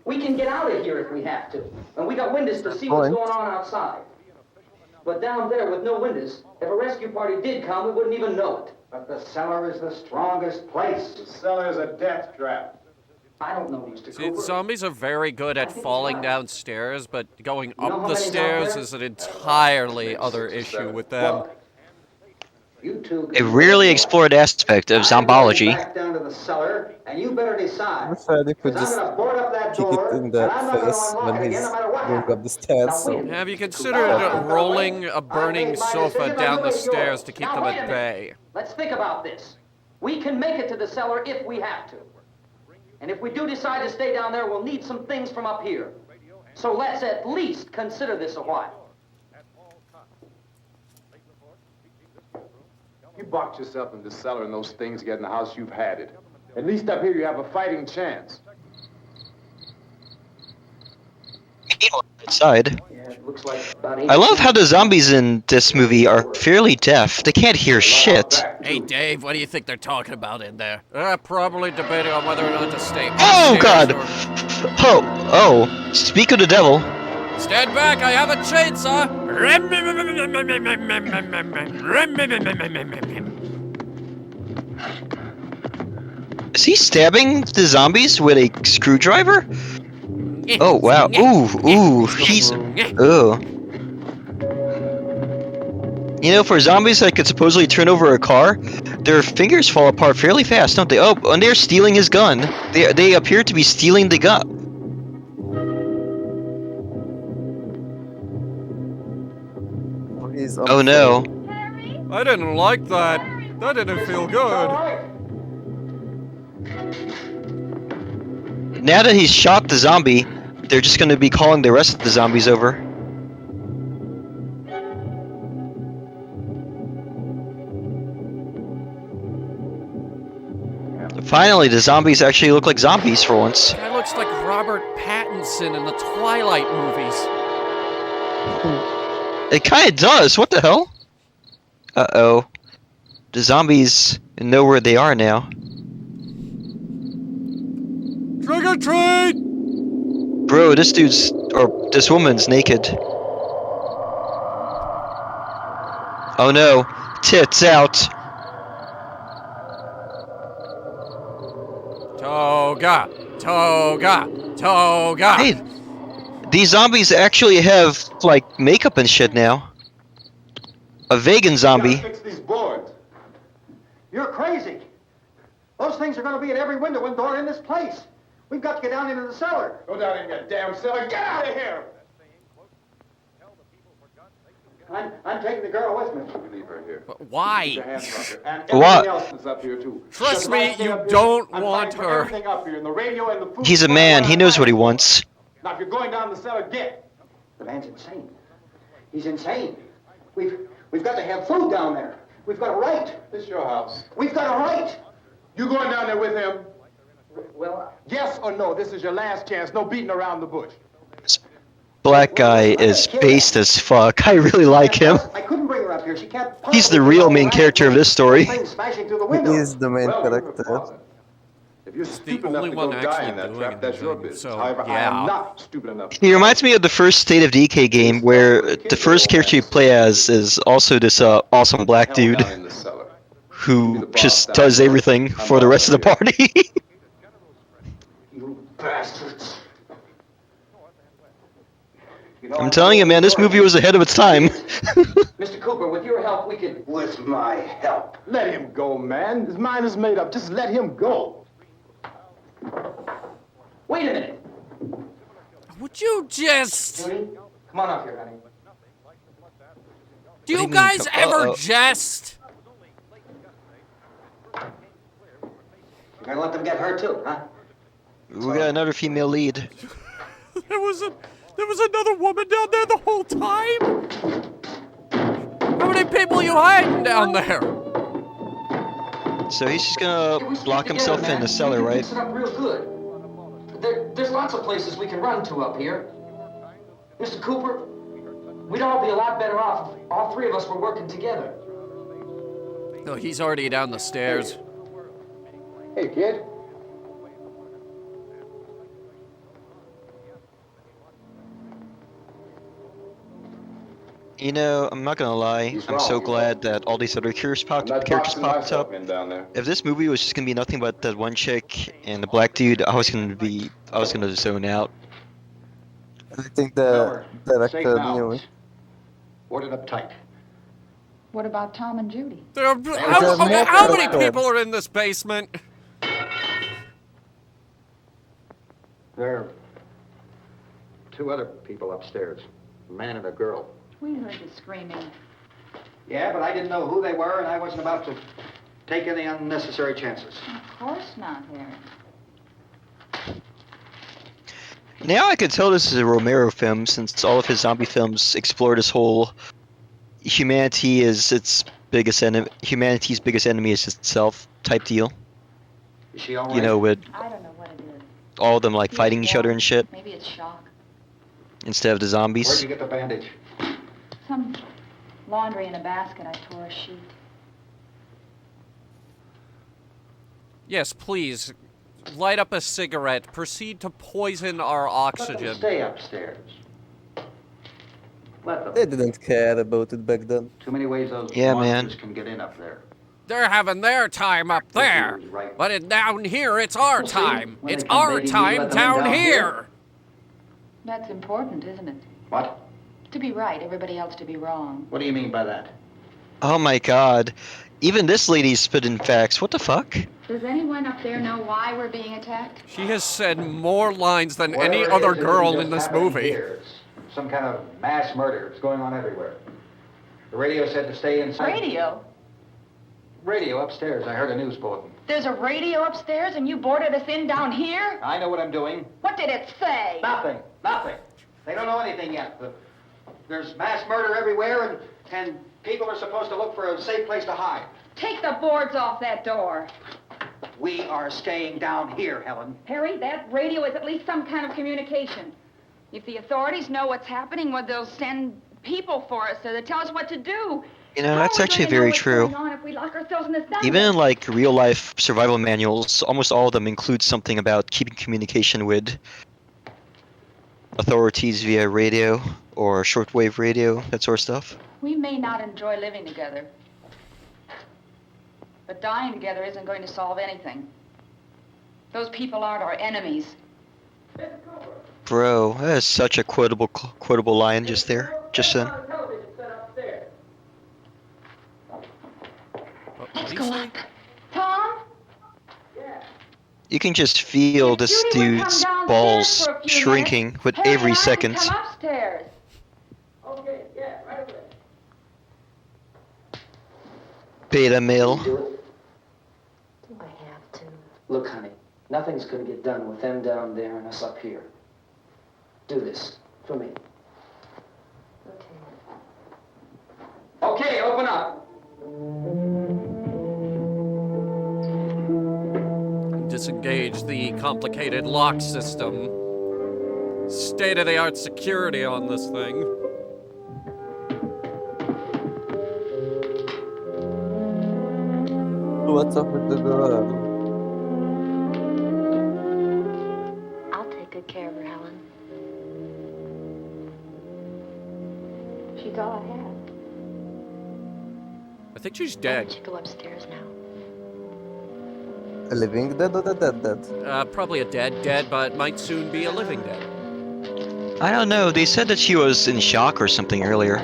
We can get out of here if we have to. And we got windows to see what's going on outside. But down there with no windows, if a rescue party did come, we wouldn't even know it. But the cellar is the strongest place. The cellar is a death trap. I don't know, Mr. See, Cooper. zombies are very good at falling downstairs, but going know up how the many's out stairs there? is an entirely other issue with them. Look, you two A rarely explored aspect of zombology. Back down to the cellar, and you better decide. Prefer they could 'Cause just I'm gonna board up that kick door, it in the and I'm not gonna face unlock when it again, he's no matter what going happens. up the stairs. Now, So wait a minute. Have you considered rolling a burning sofa down the stairs to keep Now, them wait a at minute. bay? Let's think about this. We can make it to the cellar if we have to. And if we do decide to stay down there, we'll need some things from up here. So let's at least consider this a while. You box yourself in the cellar and those things get in the house, you've had it. At least up here you have a fighting chance. Outside. Yeah, it looks like about I love how the zombies in this movie are fairly deaf. They can't hear shit. Hey, Dave, what do you think they're talking about in there? Probably debating on whether or not to stay Oh, upstairs God! or- Oh, speak of the devil. Stand back, I have a chainsaw! Is he stabbing the zombies with a screwdriver? Oh, wow. Ooh, he's... Ooh. You know, for zombies that could supposedly turn over a car, their fingers fall apart fairly fast, don't they? Oh, and they're stealing his gun. They appear to be stealing the gun. he's Oh no. I didn't like that. That didn't feel good. Now that he's shot the zombie, they're just gonna be calling the rest of the zombies over. Finally, the zombies actually look like zombies for once. Guy looks like Robert Pattinson in the Twilight movies. It kinda does, what the hell? Uh-oh. The zombies know where they are now. Trick or treat! Bro, this dude's, or this woman's naked. Oh no, tits out. Toga! Toga! Toga! Hey, these zombies actually have, like, makeup and shit now. A vegan zombie. Fix these boards. You're crazy. Those things are going to be at every window and door in this place. We've got to get down into the cellar. Go down in your damn cellar. Get out of here! I'm taking the girl with me. You leave her here. But why? Your hands up here. And What? everything else is up here too. Trust If me, I stay you up here, don't I'm want fighting for her. everything up here, and the radio and the food. He's a man, he knows what he wants. Now, if you're going down the cellar, get. The man's insane. He's insane. We've got to have food down there. We've got a right. This your house. We've got a right. You going down there with him? Well, Yes or no? This is your last chance. No beating around the bush. Black guy is based as fuck. I really like him. I couldn't bring her up here. She can't. He's the real main character of this story. Things smashing through the He window. is the main Well, you're a character. father. If you're the stupid enough only to one go die actually in that doing trap, that's your anything, business. so, However, I yeah. am not stupid enough. He reminds me of the first State of Decay game, where the first character you play as is also this awesome black dude Down in the cellar. who just does everything for the rest of the party. You bastards. You I'm telling you, man, this movie was ahead of its time. Mr. Cooper, with your help, we could... With my help. Let him go, man. His mind is made up. Just let him go. Wait a minute. Would you just... Judy, come on up here, honey. Do you do you mean, guys ever uh-oh. jest? You're gonna let them get hurt too, huh? We got another female lead. There was another woman down there the whole time? How many people are you hiding down there? So he's just gonna lock himself in the cellar, right? Set up real good. There's lots of places we can run to up here. Mr. Cooper, we'd all be a lot better off if all three of us were working together. No, he's already down the stairs. Hey, kid. You know, I'm not gonna lie, I'm so glad that all these other characters popped up. Down there. If this movie was just gonna be nothing but that one chick and the black dude, I was gonna zone out. I think the Safe director now. knew it. Boarded up tight. What about Tom and Judy? How more many people. people are in this basement? There are two other people upstairs. A man and a girl. We heard the screaming. Yeah, but I didn't know who they were, and I wasn't about to take any unnecessary chances. Of course not, Harry. Now I can tell this is a Romero film, since all of his zombie films explore this whole humanity is its biggest enemy. Humanity's biggest enemy is itself type deal. Is she all right? You know, with I don't know what it is. all of them like fighting each other and shit Maybe it's shock. instead of the Where'd zombies. you get the bandage? Some laundry in a basket. I tore a sheet. Yes, please. Light up a cigarette. Proceed to poison our Let them oxygen. stay upstairs. Let them. They didn't care about it back then. Too many ways those Yeah, man. monsters can get in up there. They're having their time up there. Right. But down here, it's our See, time. when It's they come our begging, you time let them down down here. That's important, isn't it? What? To be right, everybody else to be wrong. What do you mean by that? Oh my god. Even this lady's spitting facts. What the fuck? Does anyone up there know why we're being attacked? She has said more lines than any Whatever it other is, it girl isn't in just this happening movie. here. It's some kind of mass murder. It's going on everywhere. The radio said to stay inside. Radio? Radio upstairs. I heard a news bulletin. There's a radio upstairs and you boarded us in down here? I know what I'm doing. What did it say? Nothing. Nothing. They don't know anything yet. There's mass murder everywhere, and people are supposed to look for a safe place to hide. Take the boards off that door. We are staying down here, Helen. Harry, that radio is at least some kind of communication. If the authorities know what's happening, well, they'll send people for us so they tell us what to do. You know, that's actually very true. If we lock ourselves in this dungeon? Even in like real life survival manuals, almost all of them include something about keeping communication with authorities via radio or shortwave radio, that sort of stuff. We may not enjoy living together, but dying together isn't going to solve anything. Those people aren't our enemies. Bro, that is such a quotable line just there, just then. Let's go up. Tom? You can just feel this dude's balls shrinking with every second. Come upstairs. Okay, yeah, right away. Beta male. Do it? Do I have to? Look, honey, nothing's gonna get done with them down there and us up here. Do this for me. Okay. Okay, open up. Disengage the complicated lock system. State-of-the-art security on this thing. What's up with the girl? I'll take good care of her, Helen. She's all I have. I think she's Why dead. don't you go upstairs now? A living dead or the dead dead? Probably a dead, but might soon be a living dead. I don't know. They said that she was in shock or something earlier.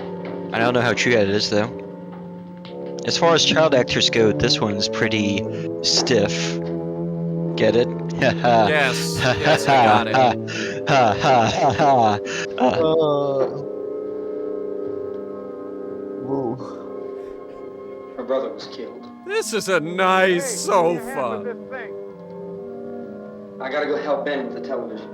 I don't know how true that is, though. As far as child actors go, this one's pretty stiff. Get it? Yes, yes, I got it. Ha ha ha ha. Whoa. Her brother was killed. This is a nice sofa. I gotta go help Ben with the television.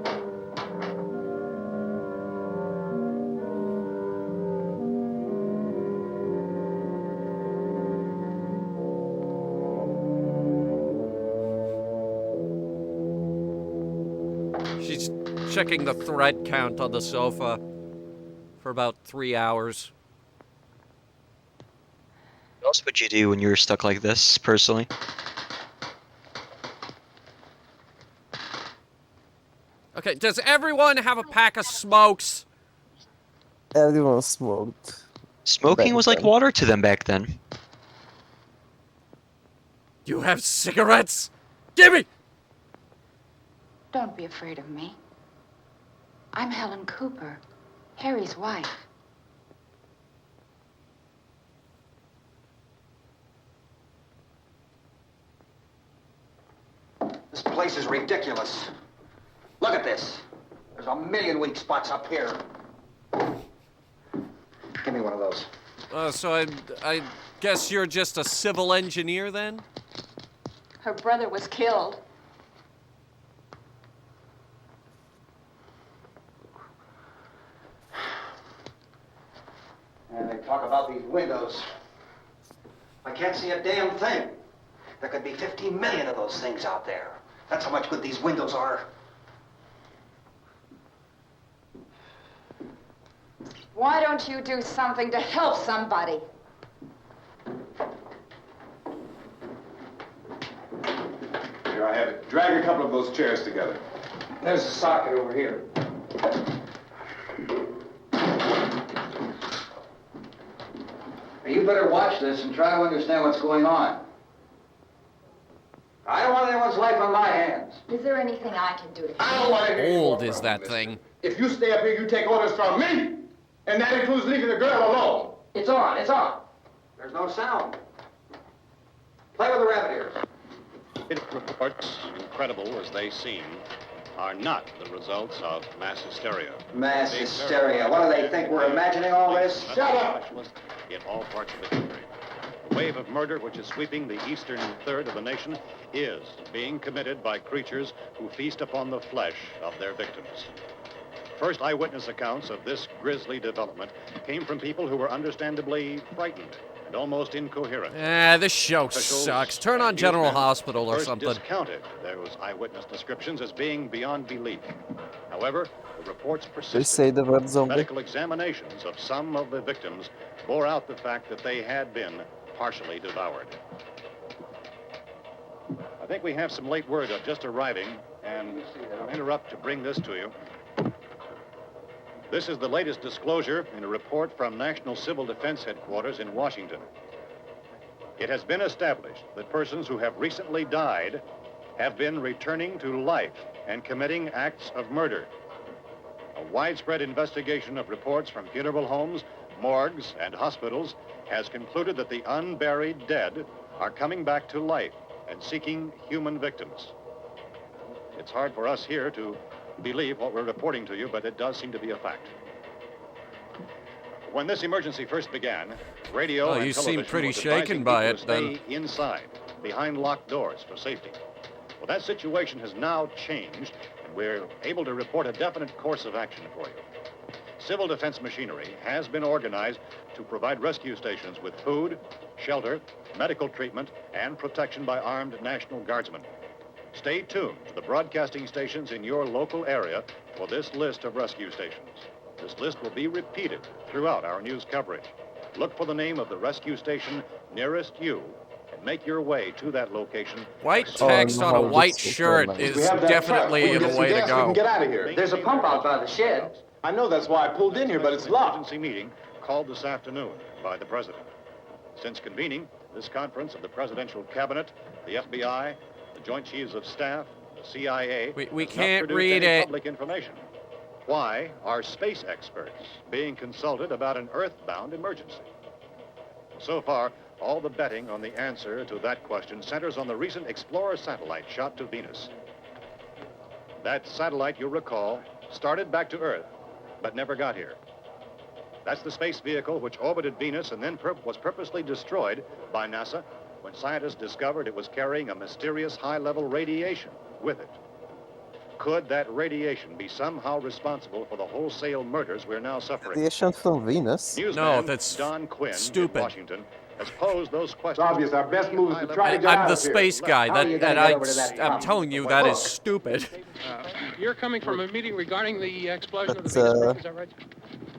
She's checking the thread count on the sofa for about 3 hours. What else would you do when you're stuck like this, personally? Okay, does everyone have a pack of smokes? Everyone smoked. Smoking Back was like then. water to them back then. You have cigarettes? Gimme! Don't be afraid of me. I'm Helen Cooper, Harry's wife. This place is ridiculous. Look at this. There's a million weak spots up here. Give me one of those. So I guess you're just a civil engineer then? Her brother was killed. And they talk about these windows. I can't see a damn thing. There could be 15 million of those things out there. That's how much good these windows are. Why don't you do something to help somebody? Here, I have it. Drag a couple of those chairs together. There's a socket over here. Now, you better watch this and try to understand what's going on. I don't want anyone's life on my hands. Is there anything I can do to I don't want to hear Old more is from that you, thing. mister. If you stay up here, you take orders from me. And that includes leaving the girl alone. It's on, it's on. There's no sound. Play with the rabbit ears. Reports, incredible as they seem, are not the results of mass hysteria. Mass hysteria. What do they think? We're imagining all this? Shut up! In all parts of the country. The wave of murder which is sweeping the eastern third of the nation is being committed by creatures who feast upon the flesh of their victims. First eyewitness accounts of this grisly development came from people who were understandably frightened and almost incoherent. This show sucks. Turn on General Hospital or First something. discounted those eyewitness descriptions as being beyond belief. However, the reports They persisted. say the word zombie. Medical examinations of some of the victims bore out the fact that they had been partially devoured. I think we have some late word just arriving, and I'll interrupt to bring this to you. This is the latest disclosure in a report from National Civil Defense Headquarters in Washington. It has been established that persons who have recently died have been returning to life and committing acts of murder. A widespread investigation of reports from funeral homes, morgues, and hospitals has concluded that the unburied dead are coming back to life and seeking human victims. It's hard for us here to believe what we're reporting to you, but it does seem to be a fact. When this emergency first began, radio Oh, and you seem television pretty was advising shaken by people to it, then. stay inside, behind locked doors for safety. Well, that situation has now changed, and we're able to report a definite course of action for you. Civil defense machinery has been organized to provide rescue stations with food, shelter, medical treatment, and protection by armed National Guardsmen. Stay tuned to the broadcasting stations in your local area for this list of rescue stations. This list will be repeated throughout our news coverage. Look for the name of the rescue station nearest you and make your way to that location. White as text no, on a this white is shirt so nice. is We have that definitely truck. We can the get way some to gas, we can go. get out of here. There's a pump out by the shed. I know, that's why I pulled in here, but it's locked. Emergency meeting called this afternoon by the president. Since convening this conference of the presidential cabinet, the FBI, the Joint Chiefs of Staff, the CIA, We has not can't produced read any it. public information. Why are space experts being consulted about an Earth-bound emergency? So far, all the betting on the answer to that question centers on the recent Explorer satellite shot to Venus. That satellite, you'll recall, started back to Earth, but never got here. That's the space vehicle which orbited Venus and then was purposely destroyed by NASA when scientists discovered it was carrying a mysterious high-level radiation with it. Could that radiation be somehow responsible for the wholesale murders we're now suffering? Radiation from Venus? No, that's Don Quinn stupid. in Washington has posed those questions. It's obvious our best move is to try to get I'm out the of here. space guy. How are you gonna get over to that I'm problem? telling you, that is stupid. You're coming from a meeting regarding the explosion of the That's, Venus probe, is that right?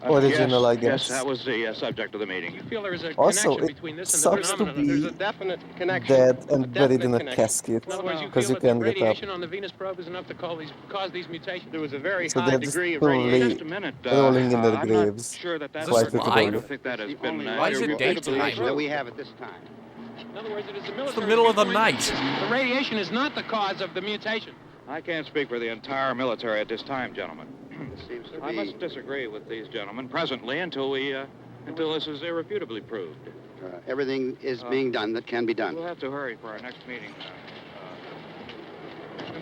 Original, I guess. Yes, that was the subject of the meeting. You feel there is a Also, connection it between this and the sucks to phenomenon? be There's a definite connection. dead and A buried in a definite connection. casket In other words, you because feel you that can't the get up. radiation on the Venus probe is enough to cause these mutations. There was a very So high they're degree of slowly radiation. Just a minute. rolling in their I'm graves. not sure that that's Quite this I live? don't think that has been. Why is it daytime? that we have at this time. In other words, it is the military It's the middle of the viewpoint. night. The radiation is not the cause of the mutation. I can't speak for the entire military at this time, gentlemen. Seems to I be. must disagree with these gentlemen presently until this is irrefutably proved. Everything is being done that can be done. We'll have to hurry for our next meeting.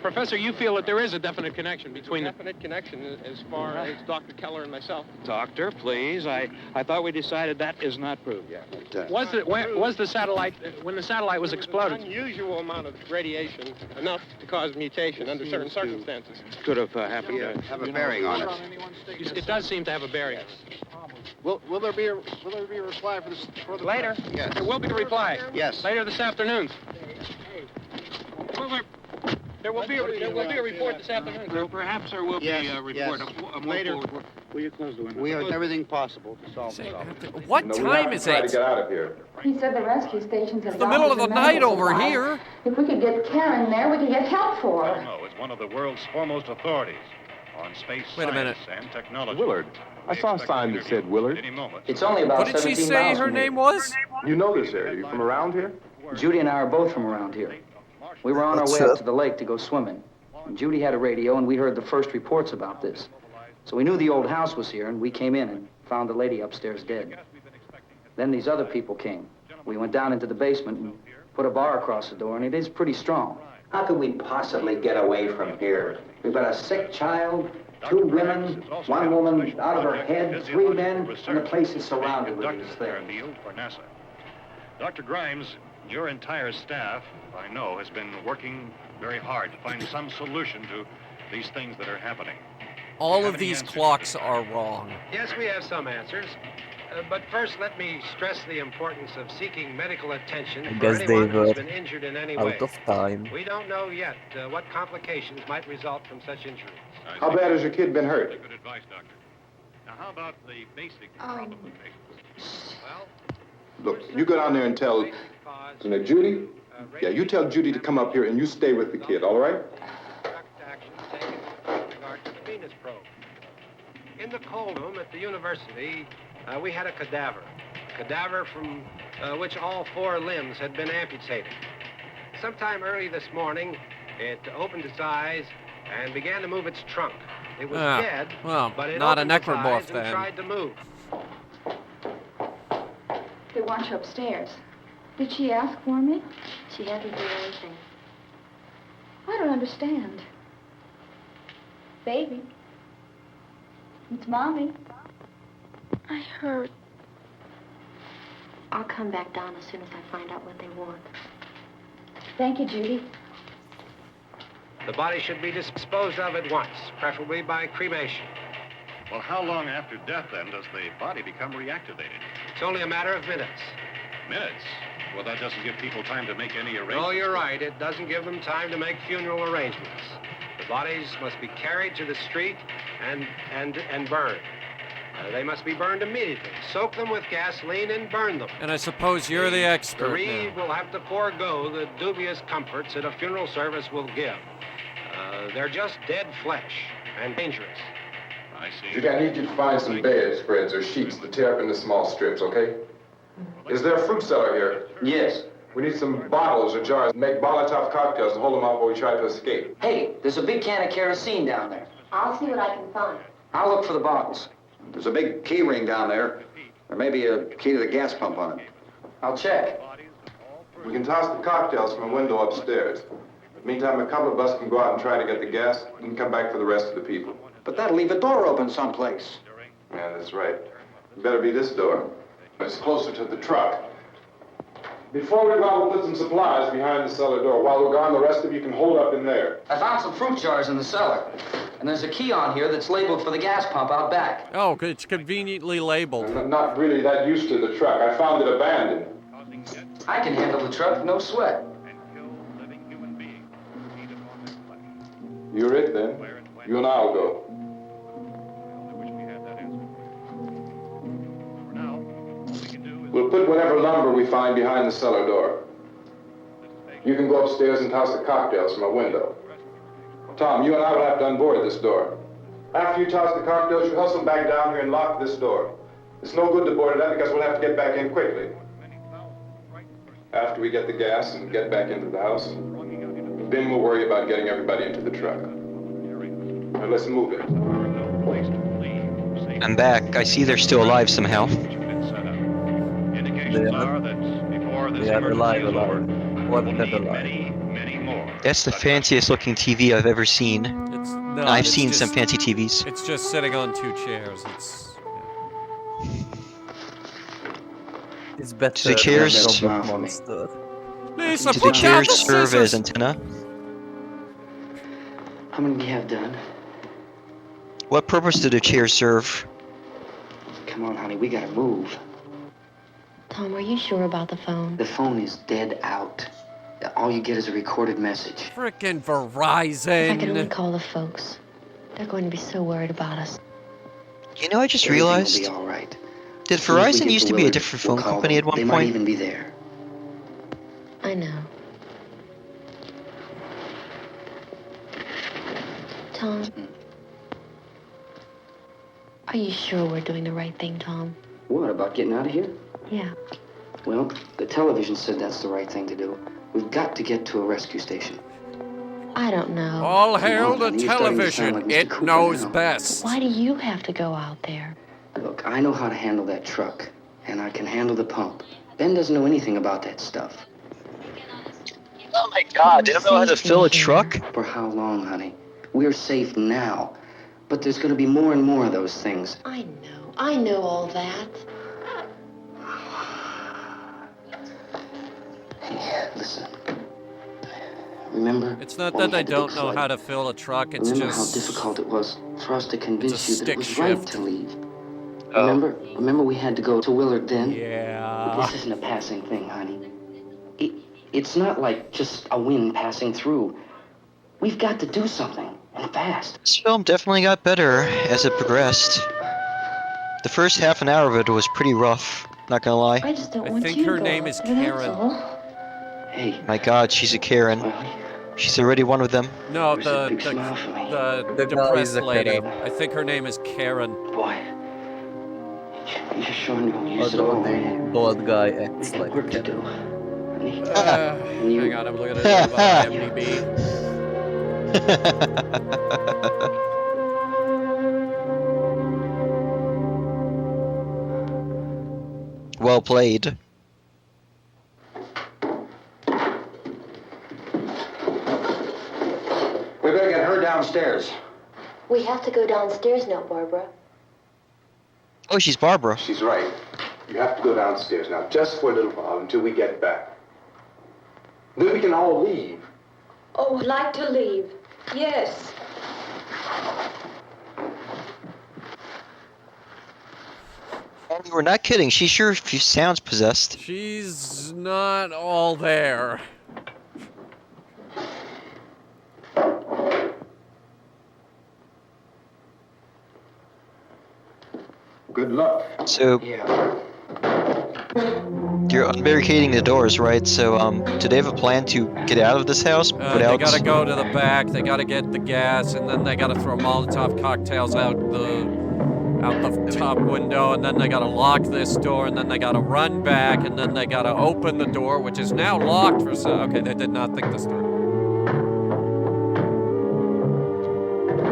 Professor, you feel that there is a definite connection between definite connection as far as Dr. Keller and myself. Doctor, please. I thought we decided that is not proved yet. Was the satellite when the satellite was exploded? Unusual amount of radiation enough to cause mutation under certain circumstances. Could have happened. Have a bearing on it. It does seem to have a bearing. Will there be a reply for the Later. Yes. There will be a reply. Yes. Later this afternoon. There will be a report this afternoon. Perhaps there will Yes, be a report. yes. Later. Will you close the window? We are everything possible to solve this problem. What No, we time have is to try to it? get out of here. He said the rescue station's It's the middle of the night over here. If we could get Karen there, we could get help for her. No, it's one of the world's foremost authorities on space Wait a minute. science and technology. Willard. I saw a sign that said Willard. Any moment. It's only about What did she 17 say miles her from name here. was? You know this area. You from around here? Judy and I are both from around here. We were on our What's way up? up to the lake to go swimming. And Judy had a radio, and we heard the first reports about this. So we knew the old house was here, and we came in and found the lady upstairs dead. Then these other people came. We went down into the basement and put a bar across the door, and it is pretty strong. How could we possibly get away from here? We've got a sick child, 2 women, 1 woman out of her head, 3 men, and the place is surrounded with these things. For NASA. Dr. Grimes, your entire staff, I know, has been working very hard to find some solution to these things that are happening. All of these clocks are wrong. Yes, we have some answers. But first, let me stress the importance of seeking medical attention I for guess anyone they who's were been injured in any way. out of time. We don't know yet what complications might result from such injury. How bad has your kid been hurt? Good advice, Doctor. Now, how about the basic problem of patients? Well, Look, you go down there and tell, Judy? Yeah, you tell Judy to come up here and you stay with the kid, all right? direct action taken with regard to the Venus probe. In the cold room at the university, we had a cadaver from which all 4 limbs had been amputated. Sometime early this morning, it opened its eyes and began to move its trunk. It was dead, well, but it not a opened its necromorph eyes and then. tried to move. They want you upstairs. Did she ask for me? She hasn't done anything. I don't understand. Baby. It's Mommy. I heard. I'll come back down as soon as I find out what they want. Thank you, Judy. The body should be disposed of at once, preferably by cremation. Well, how long after death, then, does the body become reactivated? It's only a matter of minutes. Minutes? Well, that doesn't give people time to make any arrangements. Oh, you're right. It doesn't give them time to make funeral arrangements. The bodies must be carried to the street and burned. They must be burned immediately. Soak them with gasoline and burn them. And I suppose you're the expert Bereaved now. will have to forego the dubious comforts that a funeral service will give. They're just dead flesh and dangerous. I see. Judy, I need you to find some bedspreads or sheets to tear up into small strips, okay? Is there a fruit cellar here? Yes. We need some bottles or jars. Make Molotov cocktails and hold them out while we try to escape. Hey, there's a big can of kerosene down there. I'll see what I can find. I'll look for the bottles. There's a big key ring down there. There may be a key to the gas pump on it. I'll check. We can toss the cocktails from a window upstairs. Meantime, a couple of us can go out and try to get the gas and come back for the rest of the people. But that'll leave a door open someplace. Yeah, that's right. It better be this door. It's closer to the truck. Before we go out, we'll put some supplies behind the cellar door. While we're gone, the rest of you can hold up in there. I found some fruit jars in the cellar. And there's a key on here that's labeled for the gas pump out back. Oh, it's conveniently labeled. I'm not really that used to the truck. I found it abandoned. I can handle the truck, no sweat. You're it, then. You and I'll go. We'll put whatever lumber we find behind the cellar door. You can go upstairs and toss the cocktails from a window. Tom, you and I will have to unboard this door. After you toss the cocktails, you hustle back down here and lock this door. It's no good to board it up because we'll have to get back in quickly. After we get the gas and get back into the house, then we'll worry about getting everybody into the truck. Now let's move it. I'm back. I see they're still alive somehow. They are alive. What dead alive? That's the fanciest looking TV I've ever seen. I've seen some fancy TVs. It's just sitting on two chairs. It's better Do the chairs, than a monster. Lisa, do the put down chairs the serve scissors. as antenna? How many do you have done? What purpose do the chairs serve? Come on, honey, we gotta move. Tom, are you sure about the phone? The phone is dead out. All you get is a recorded message. Frickin' If I could only Verizon. call the folks. They're going to be so worried about us. You know, I just Everything will realized. be all right. Did As soon as we Verizon get used to to be a Willard, different we'll phone call company them. at one They point? might even be there. I know. Tom? Are you sure we're doing the right thing, Tom? What, about getting out of here? Yeah. Well, the television said that's the right thing to do. We've got to get to a rescue station. I don't know. All hail the You're starting to sound television. like Mr. It Cooper knows now. best. Why do you have to go out there? Look, I know how to handle that truck, and I can handle the pump. Ben doesn't know anything about that stuff. Oh my god, they don't know how to fill a truck? For how long, honey? We're safe now. But there's gonna be more and more of those things. I know all that. Hey, listen. Remember? It's not when that we I had the don't big know flood? how to fill a truck. It's Remember just how difficult it was for us to convince you that it was stick right shift. to leave? Oh. Remember we had to go to Willard then? Yeah. But this isn't a passing thing, honey. It's not like just a wind passing through. We've got to do something, and fast. This film definitely got better as it progressed. The first half an hour of it was pretty rough, not gonna lie. I just don't I want think you to her go name out is there, that's Karen. all. Hey, My god, she's a Karen. She's already one of them. No, Where's that big smile for me? the The girl is depressed a lady. Karen. I think her name is Karen. boy. You're sure you'll use it Although all, the man. bald guy We acts got like work to a do. Honey. Hang on, I'm looking at it on IMDb. Well played. We better get her downstairs. We have to go downstairs now, Barbara. Oh, she's Barbara. She's right. You have to go downstairs now, just for a little while, until we get back. Then we can all leave. Oh, I'd like to leave. Yes. We're not kidding. She sure she sounds possessed. She's not all there. Good luck. So you're unbarricading the doors, right? So do they have a plan to get out of this house They without? gotta go to the back. They gotta get the gas, and then they gotta throw Molotov cocktails out the top window, and then they gotta lock this door, and then they gotta run back, and then they gotta open the door, which is now locked for some. Okay, they did not think this through.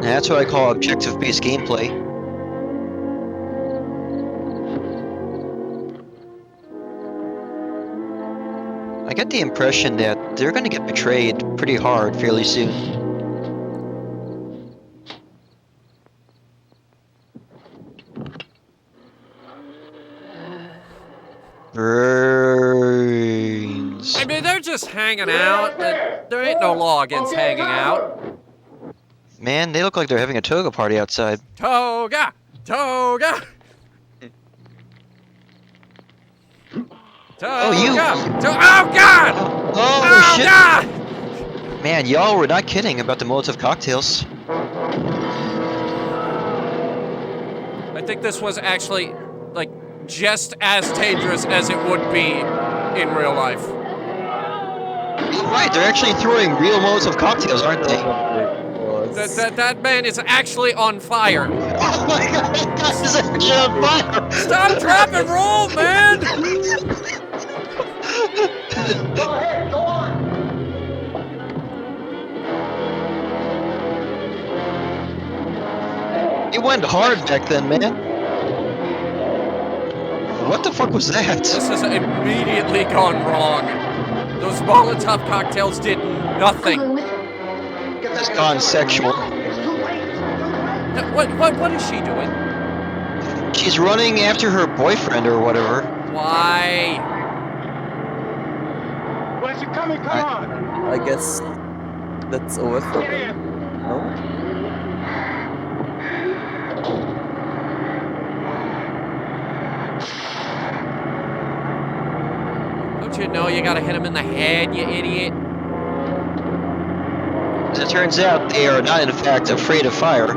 That's what I call objective-based gameplay. I get the impression that they're gonna get betrayed pretty hard fairly soon. Brains. I mean, they're just hanging out. There ain't no law against hanging out. Man, they look like they're having a toga party outside. Toga! Toga! Oh, you! Oh, God! Oh, shit! God! Man, y'all were not kidding about the Molotov cocktails. I think this was actually, like, just as dangerous as it would be in real life. You're right, they're actually throwing real Molotov cocktails, aren't they? That man is actually on fire. Oh my God, that guy is actually on fire! Stop, drop, and roll, man! Go ahead, go on. It went hard back then, man. What the fuck was that? This has immediately gone wrong. Those Molotov cocktails did nothing. It's gone sexual. What is she doing? She's running after her boyfriend or whatever. Why? Where's it coming? Come on! I guess that's over for him. No? Don't you know you gotta hit him in the head, you idiot? As it turns out, they are not in fact afraid of fire.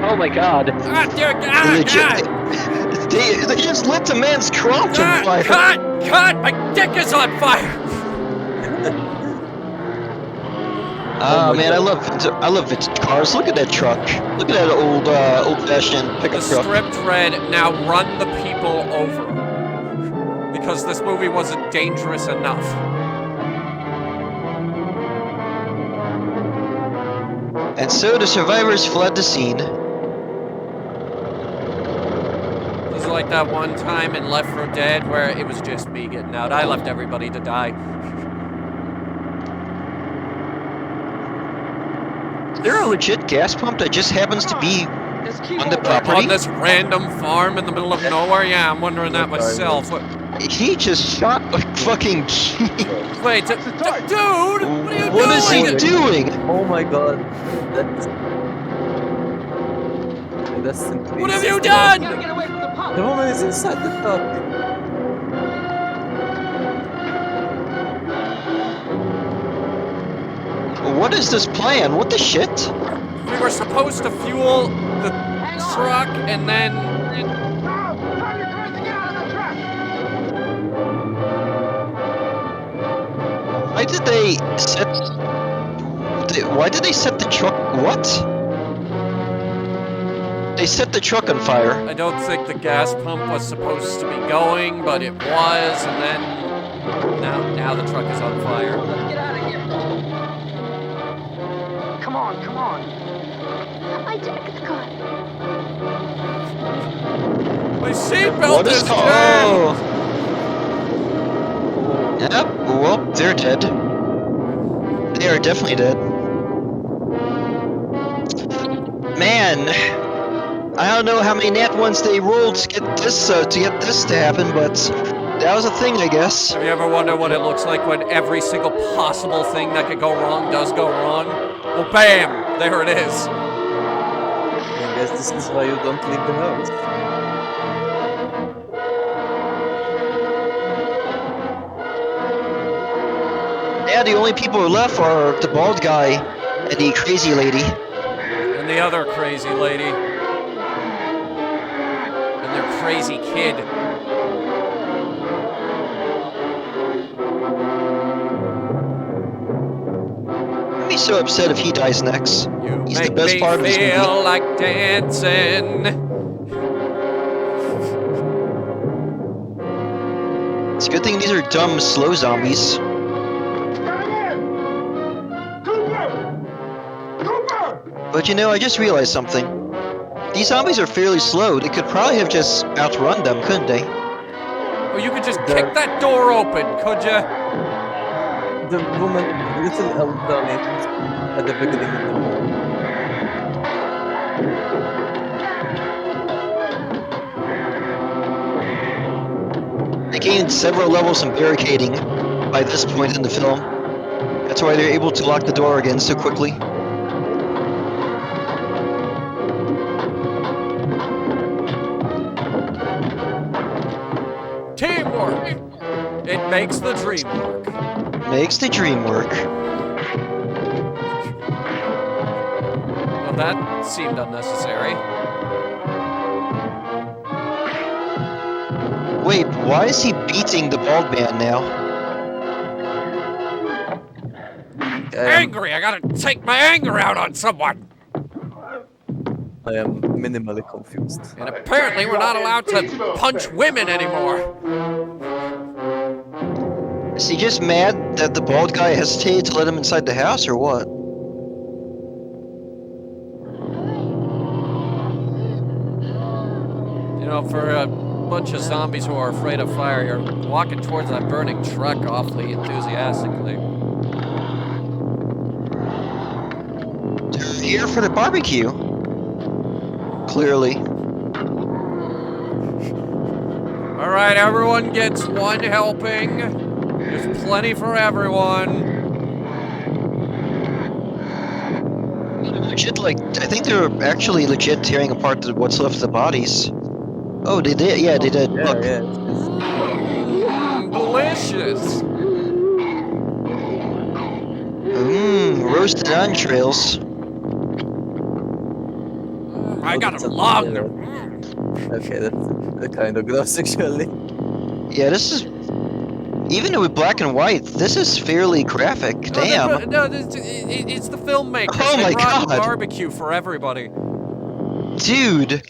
Oh my God! Ah, dear God! They just lit the man's crotch on fire. Cut! My dick is on fire! Oh man, I love vintage cars. Look at that truck. Look at that old-fashioned pickup The truck. script read, "Now run the people over," because this movie wasn't dangerous enough. And so the survivors fled the scene. This is like that one time in Left 4 Dead where it was just me getting out. I left everybody to die. Is there a legit gas pump that just happens to be on the property? On this random farm in the middle of nowhere? Yeah, I'm wondering that myself. He just shot a fucking Wait, dude! What are you doing? What is he doing? Oh my God. That's simply... What have you done? The woman is inside the truck. What is this plan? What the shit? We were supposed to fuel the truck and then... Why did they set... Why did they set the truck... What? They set the truck on fire. I don't think the gas pump was supposed to be going, but it was, and then... Now the truck is on fire. Let's get out of here. Come on, come on. My jacket's caught. My seatbelt is Oh! Yep, well, they're dead. They are definitely dead. Man, I don't know how many nat ones they rolled to get this to happen, but that was a thing, I guess. Have you ever wondered what it looks like when every single possible thing that could go wrong does go wrong? Well, bam! There it is. I guess this is why you don't leave the house. Yeah, the only people who are left are the bald guy and the crazy lady. And the other crazy lady. And their crazy kid. I'd be so upset if he dies next. He's the best part of this movie. Feel like dancing. It's a good thing these are dumb, slow zombies. But you know, I just realized something. These zombies are fairly slow. They could probably have just outrun them, couldn't they? Or you could just kick that door open, could ya? The woman little done it at the beginning of the movie. They gained several levels in barricading by this point in the film. That's why they're able to lock the door again so quickly. Teamwork! It makes the dream work. Makes the dream work. Well, that seemed unnecessary. Wait, why is he beating the bald man now? Angry! I gotta take my anger out on someone! I am minimally confused. And apparently we're not allowed to punch women anymore. Is he just mad that the bald guy hesitated to let him inside the house, or what? You know, for a bunch of zombies who are afraid of fire, you're walking towards that burning truck awfully enthusiastically. They're here for the barbecue. Clearly. Alright, everyone gets one helping. There's plenty for everyone. Legit, like, I think they're actually legit tearing apart what's left of the bodies. Oh, they did? Yeah, they did. Look. Delicious! Roasted entrails. I gotta love them. Okay, that's kind of gross actually. Yeah, this is... Even with black and white, this is fairly graphic. Damn. No, it's the filmmakers. Oh my They brought God. barbecue for everybody. Dude.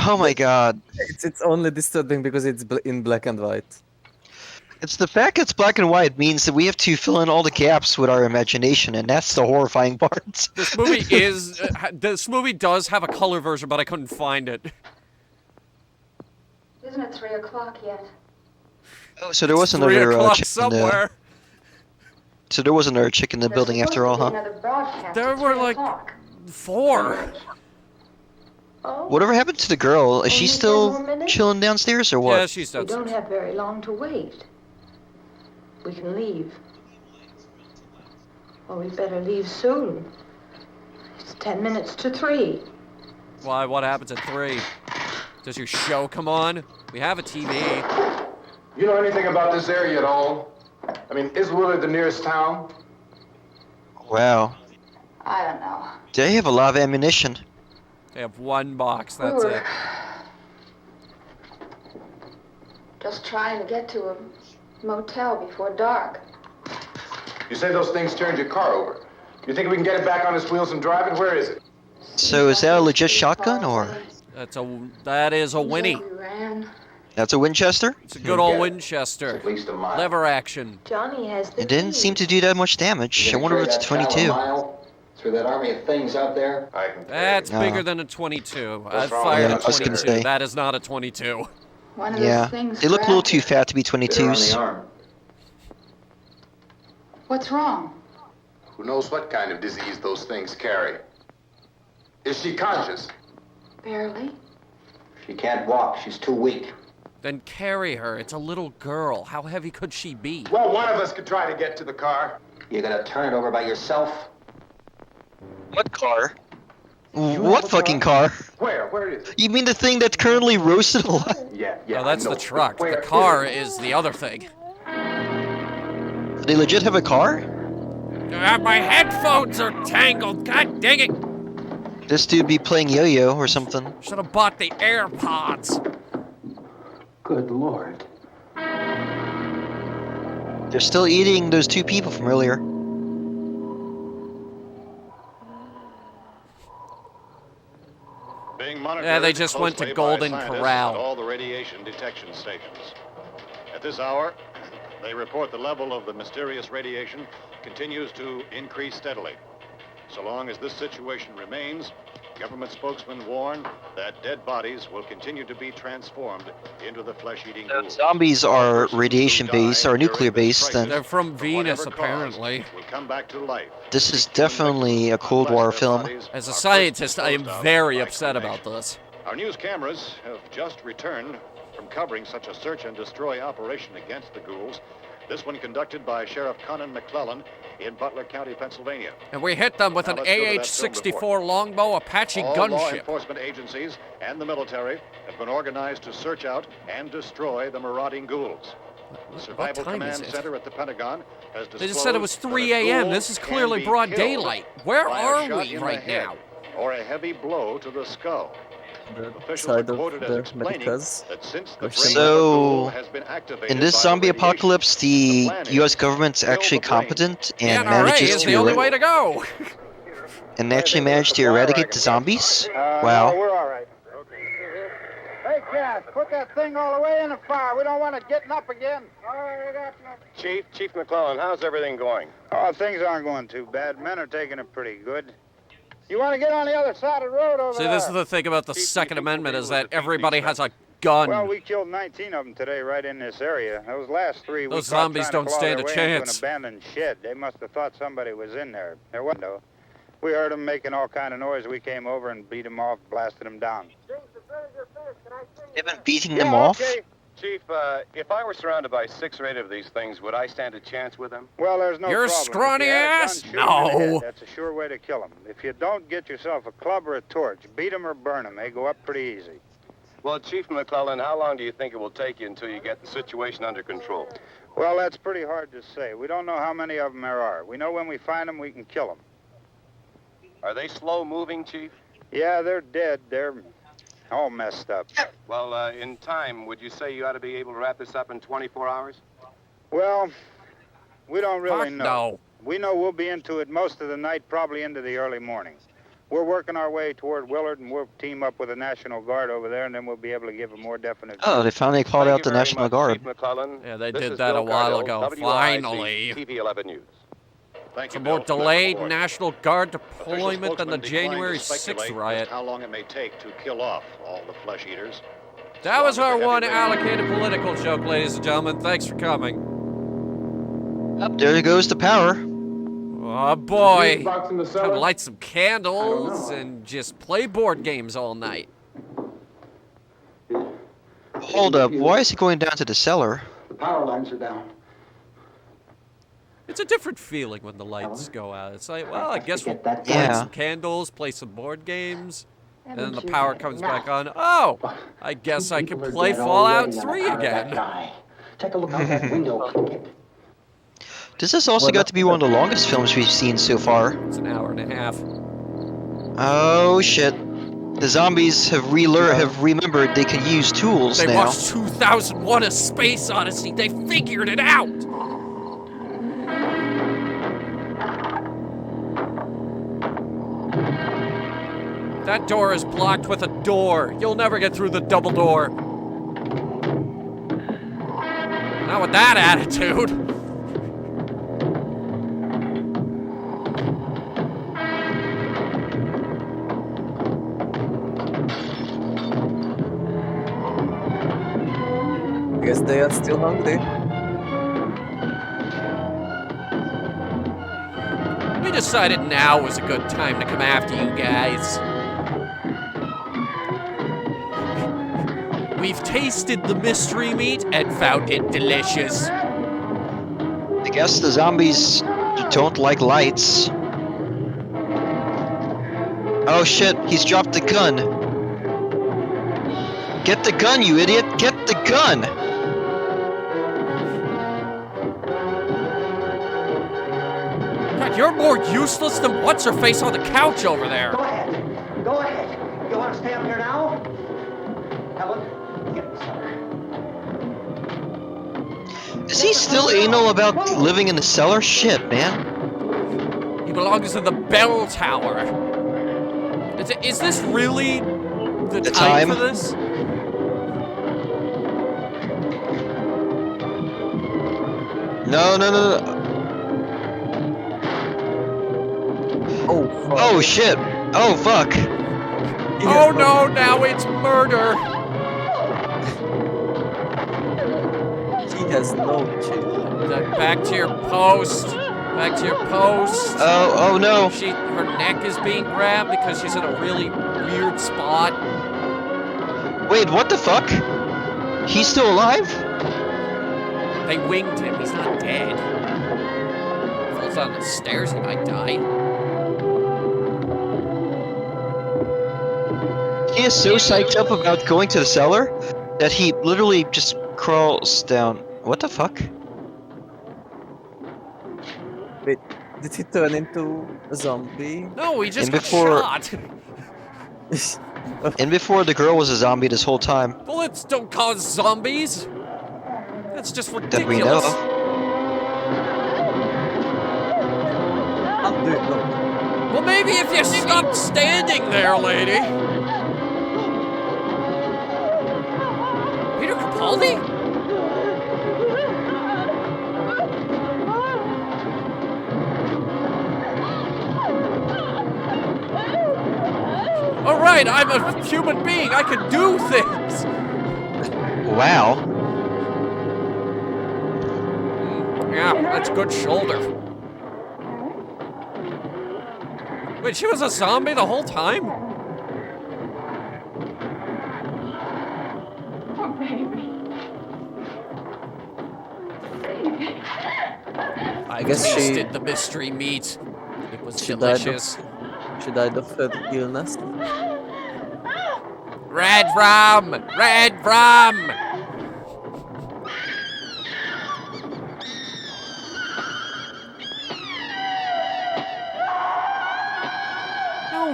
Oh my God. It's only disturbing because it's in black and white. It's the fact it's black and white means that we have to fill in all the gaps with our imagination, and that's the horrifying part. This movie is... this movie does have a color version, but I couldn't find it. Isn't it 3 o'clock yet? Oh, so there was 3 another o'clock chick somewhere. So there was another chick in the building after all, huh? There were like 4. Whatever happened to the girl? Is she still chilling downstairs or what? Yeah, she's We downstairs. don't have very long to wait. We can leave. Well, we better leave soon. It's 10 minutes to 3. Why? What happens at 3? Does your show come on? We have a TV. You know anything about this area at all? I mean, is Willard the nearest town? Wow. I don't know. They have a lot of ammunition. They have 1 box, that's it. Just trying to get to a motel before dark. You say those things turned your car over. You think we can get it back on its wheels and drive it? Where is it? So is that a legit shotgun or? That is a Winnie. We ran. That's a Winchester? It's a good old Winchester. Lever action. Johnny has the It didn't seem to do that much damage. I wonder if it's a 22. Through that army of things out there? That's No. bigger than a 22. I'd What's wrong fire with a it? 22. That is not a 22. One of Yeah, those things they look a little too grabbed fat to be Bit her on the 22s. arm. What's wrong? Who knows what kind of disease those things carry? Is she conscious? Barely. She can't walk. She's too weak. Then carry her. It's a little girl. How heavy could she be? Well, one of us could try to get to the car. You gonna turn it over by yourself? What car? What fucking car? Where is it? You mean the thing that's currently roasted alive? Yeah, No, that's I know. the truck. Where The car is the other thing. They legit have a car? My headphones are tangled. God dang it. This dude be playing yo-yo or something. Should have bought the AirPods. Good Lord. They're still eating those 2 people from earlier. Being monitored Yeah, they just went to closely by Golden scientists Corral. at all the radiation detection stations. At this hour, they report the level of the mysterious radiation continues to increase steadily. So long as this situation remains, government spokesmen warn that dead bodies will continue to be transformed into the flesh-eating ghouls. Zombies are radiation-based, or nuclear-based, then They're from Venus, apparently. Will come back to life. this is definitely a Cold War film. As a scientist, I am very upset about this. Our news cameras have just returned from covering such a search and destroy operation against the ghouls. This one conducted by Sheriff Conan McClellan in Butler County, Pennsylvania. And we hit them with an AH-64 longbow Apache All law gunship. enforcement agencies and the military have been organized to search out and destroy the marauding ghouls. The Survival time Command is it? Center at the Pentagon has disclosed They just said it was 3 that a a.m. ghoul This is can clearly be broad killed daylight. Where by a are shot we in right the head now? or a heavy blow to the skull. The Officials are side of quoted as the explaining medicas. that since the brain So, of the ghoul has been activated in this by the zombie radiation, apocalypse, the plan is U.S. government's kill actually the brain. competent The and NRA manages is to the only way to go. managed to eradicate the zombies. Wow. No, we're all right. Hey, Cass, put that thing all the way in the fire. We don't want it getting up again. Chief McClellan, how's everything going? Oh, things aren't going too bad. Men are taking it pretty good. You want to get on the other side of the road over See, there? this is the thing about the Second Amendment, is that everybody has a gun. Well, we killed 19 of them today right in this area. Those last 3 we Those caught zombies trying to don't claw stand their a way chance. into an abandoned shed. They must have thought somebody was in there. There wasn't, though. We heard them making all kind of noise. We came over and beat them off, blasted them down. They've been beating them off? Okay. Chief, if I were surrounded by 6 or 8 of these things, would I stand a chance with them? Well, there's no You're problem. scrawny If you had a gun, ass? shoot 'em in the No. head. That's a sure way to kill them. If you don't get yourself a club or a torch, beat them or burn them. They go up pretty easy. Well, Chief McClellan, how long do you think it will take you until you get the situation under control? Well, that's pretty hard to say. We don't know how many of them there are. We know when we find them, we can kill them. Are they slow-moving, Chief? Yeah, they're dead. They're all messed up. Well, in time, would you say you ought to be able to wrap this up in 24 hours? Well, we don't really Fuck know. no. We know we'll be into it most of the night, probably into the early morning. We're working our way toward Willard, and we'll team up with the National Guard over there, and then we'll be able to give a more definite... Oh, they finally called out the National Guard. McClellan. Yeah, they This did is that Bill a while Cardell, ago. WIC Finally. TV 11 News. Thank you, Some more Bill, for that delayed report. National Guard Official deployment than the spokesmen declined to January speculate 6th riot. just how long it may take to kill off all the flesh eaters. That was our As long as the one heavy allocated political joke, ladies and gentlemen. Thanks for coming. Up there goes the power. Oh boy. Box in the Come cellar? light some candles and just play board games all night. Hold up, why is he going down to the cellar? The power lines are down. It's a different feeling when the lights go out. It's like, well, I guess we'll Get that light Yeah. some candles, play some board games, and then Haven't the you power had comes enough? back on. Oh, I guess I can People are play dead Fallout already on 3 account of that again. guy. Take a look out that window. This has also got to be one of the longest films we've seen so far. It's an hour and a half. Oh shit. The zombies have remembered they can use tools They now. watched 2001: A Space Odyssey. They figured it out. That door is blocked with a door. You'll never get through the double door. Not with that attitude. Guess they are still hungry. We decided now was a good time to come after you guys. We've tasted the mystery meat and found it delicious. I guess the zombies don't like lights. Oh shit, he's dropped the gun. Get the gun, you idiot! Get the gun! God, you're more useless than what's-her-face on the couch over there. Go ahead. Go ahead. You want to stay up here now? Helen, get in the cellar. Is he still anal about living in the cellar? Shit, man. He belongs in the bell tower. Is this really the time for this? No. Oh, Oh shit! Oh fuck! Oh no, now it's murder! He has no chill. Back to your post! Back to your post! Oh no! Her neck is being grabbed because she's in a really weird spot. Wait, what the fuck? He's still alive? They winged him, he's not dead. Falls down the stairs, he might die. He is so psyched up about going to the cellar that he literally just crawls down. What the fuck? Wait, did he turn into a zombie? No, he just And got shot. And before, the girl was a zombie this whole time. Bullets don't cause zombies. That's just ridiculous. That we know of. Well, maybe if you stopped standing there, lady. Peter Capaldi? All right, I'm a human being. I can do things. Wow. Yeah, that's good shoulder. Wait, she was a zombie the whole time? Oh, baby. I guess she- tasted the mystery meat. It was She died of- delicious. She died of her illness. Red rum! Red rum!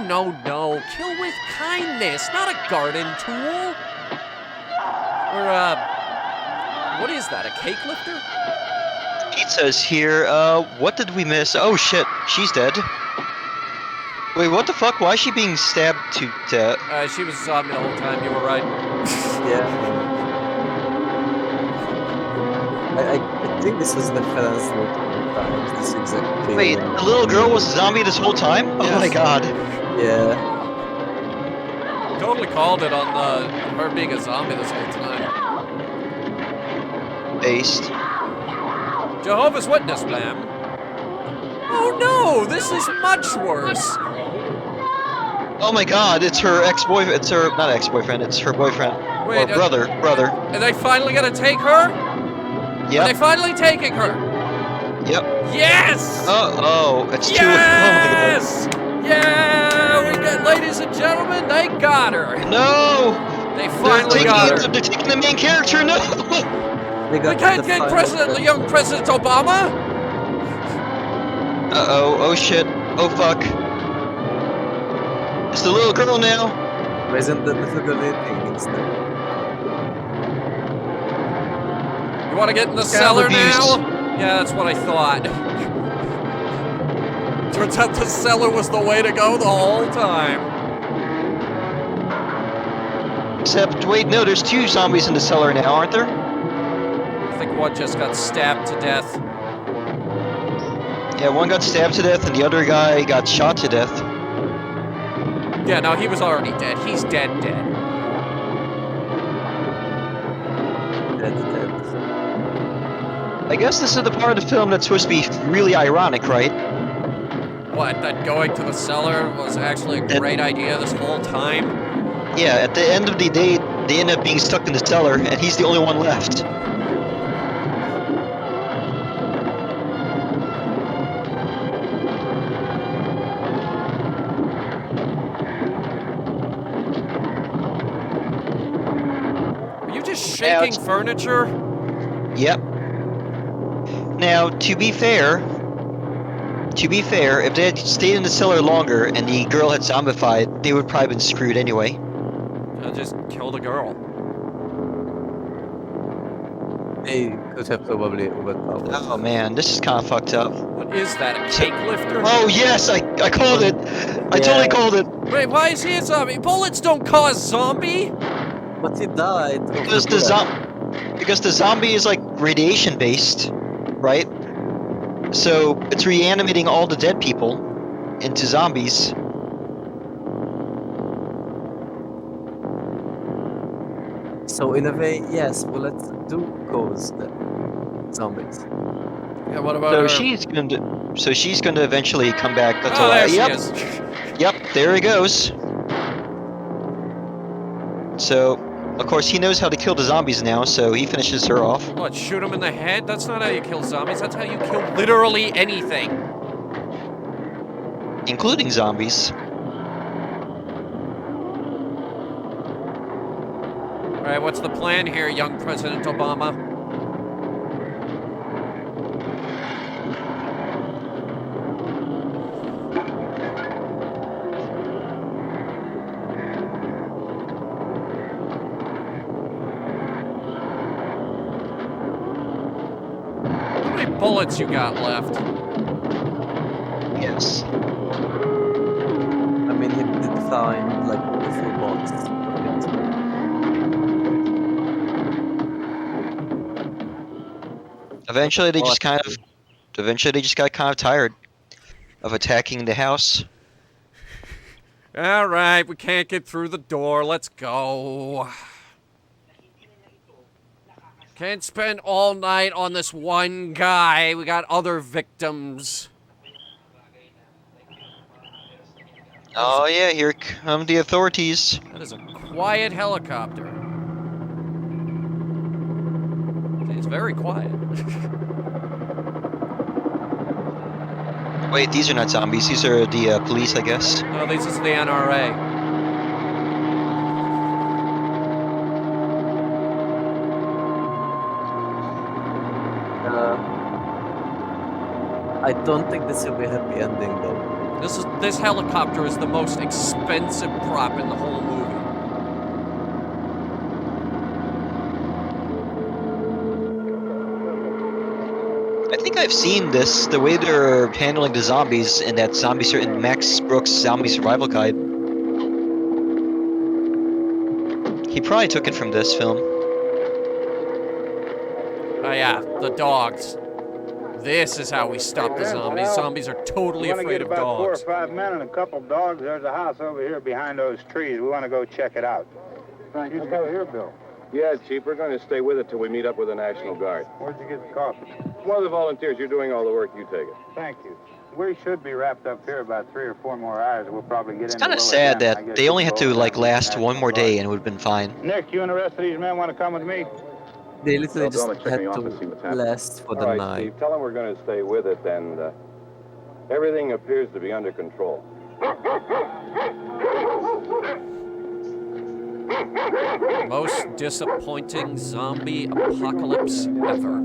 No. Kill with kindness, not a garden tool. Or, what is that, a cake lifter? Pizza's here. What did we miss? Oh shit, she's dead. Wait, what the fuck? Why is she being stabbed to death? She was a zombie the whole time, you were right. Yeah. I think this is the reference multiple times. This exact thing. Wait, the little girl was a zombie this whole time? Oh my god. Yeah. Totally called it on her being a zombie this whole time. Based. Jehovah's Witness, ma'am. Oh no, this is much worse. Oh my god, it's her ex-boyfriend. It's her, not ex-boyfriend, it's her boyfriend. Wait, or brother. Are they finally gonna take her? Yep. Are they finally taking her? Yep. Yes! Oh, it's yes! Yeah, we got, ladies and gentlemen, they got her. No! They finally got her. They're taking the main character, no! We can't get the young President Obama. Uh-oh, oh shit, oh fuck. It's the little girl now. Why isn't that circulating instead? You want to get in the cellar now? Yeah, that's what I thought. Turns out the cellar was the way to go the whole time. Except, wait, no, there's two zombies in the cellar now, aren't there? I think one just got stabbed to death. Yeah, one got stabbed to death and the other guy got shot to death. Yeah, no, he was already dead. He's dead. Dead. I guess this is the part of the film that's supposed to be really ironic, right? What, that going to the cellar was actually a great idea this whole time? Yeah, at the end of the day, they end up being stuck in the cellar, and he's the only one left. Are you just shaking furniture? Yep. Now, to be fair, if they had stayed in the cellar longer and the girl had zombified, they would probably been screwed anyway. I just killed a girl. They could have probably overpowered. Oh man, this is kind of fucked up. What is that, a cake lifter? Oh yes, I called it. I totally called it. Wait, why is he a zombie? Bullets don't cause zombie. But he died. Because the zombie is like radiation based, right? So it's reanimating all the dead people. into zombies. So in a way, yes, bullets do cause the zombies. Yeah, what about So her? she's going to eventually come back to Oh, there life. she Yep. is. Yep, there he goes. So, of course, he knows how to kill the zombies now, so he finishes her off. What, shoot him in the head? That's not how you kill zombies. That's how you kill literally anything. Including zombies. Alright, what's the plan here, young President Obama? How many bullets you got left? Yes. I mean, he did find like the full box of Eventually, they just got kind of tired of attacking the house. Alright, we can't get through the door. Let's go. Can't spend all night on this one guy. We got other victims. Oh yeah, here come the authorities. That is a quiet helicopter. It's very quiet. Wait, these are not zombies. These are the police, I guess. No, this is the NRA. I don't think this will be a happy ending though. This helicopter is the most expensive prop in the whole movie. I think I've seen this, the way they're handling the zombies in that in Max Brooks' Zombie Survival Guide. He probably took it from this film. Oh yeah, the dogs. This is how we stop the zombies. Zombies are totally afraid of about dogs. 4 or 5 men and a couple dogs. There's a house over here behind those trees. We want to go check it out. Thank you. Let's go here, Bill. Yeah, Chief, we're going to stay with it till we meet up with the National Guard. Where'd you get the coffee? One of the volunteers, you're doing all the work, you take it. Thank you. We should be wrapped up here about 3 or 4 more hours. We'll probably get It's into kind of Willard sad then. I that guess they you only can had go to over like there with the last one National more day Guard. and it would have been fine. Nick, you and the rest of these men want to come with me? They literally just Check had me off and see to what's happening. last for the All right, night. Steve, tell them we're going to stay with it, and everything appears to be under control. Most disappointing zombie apocalypse ever.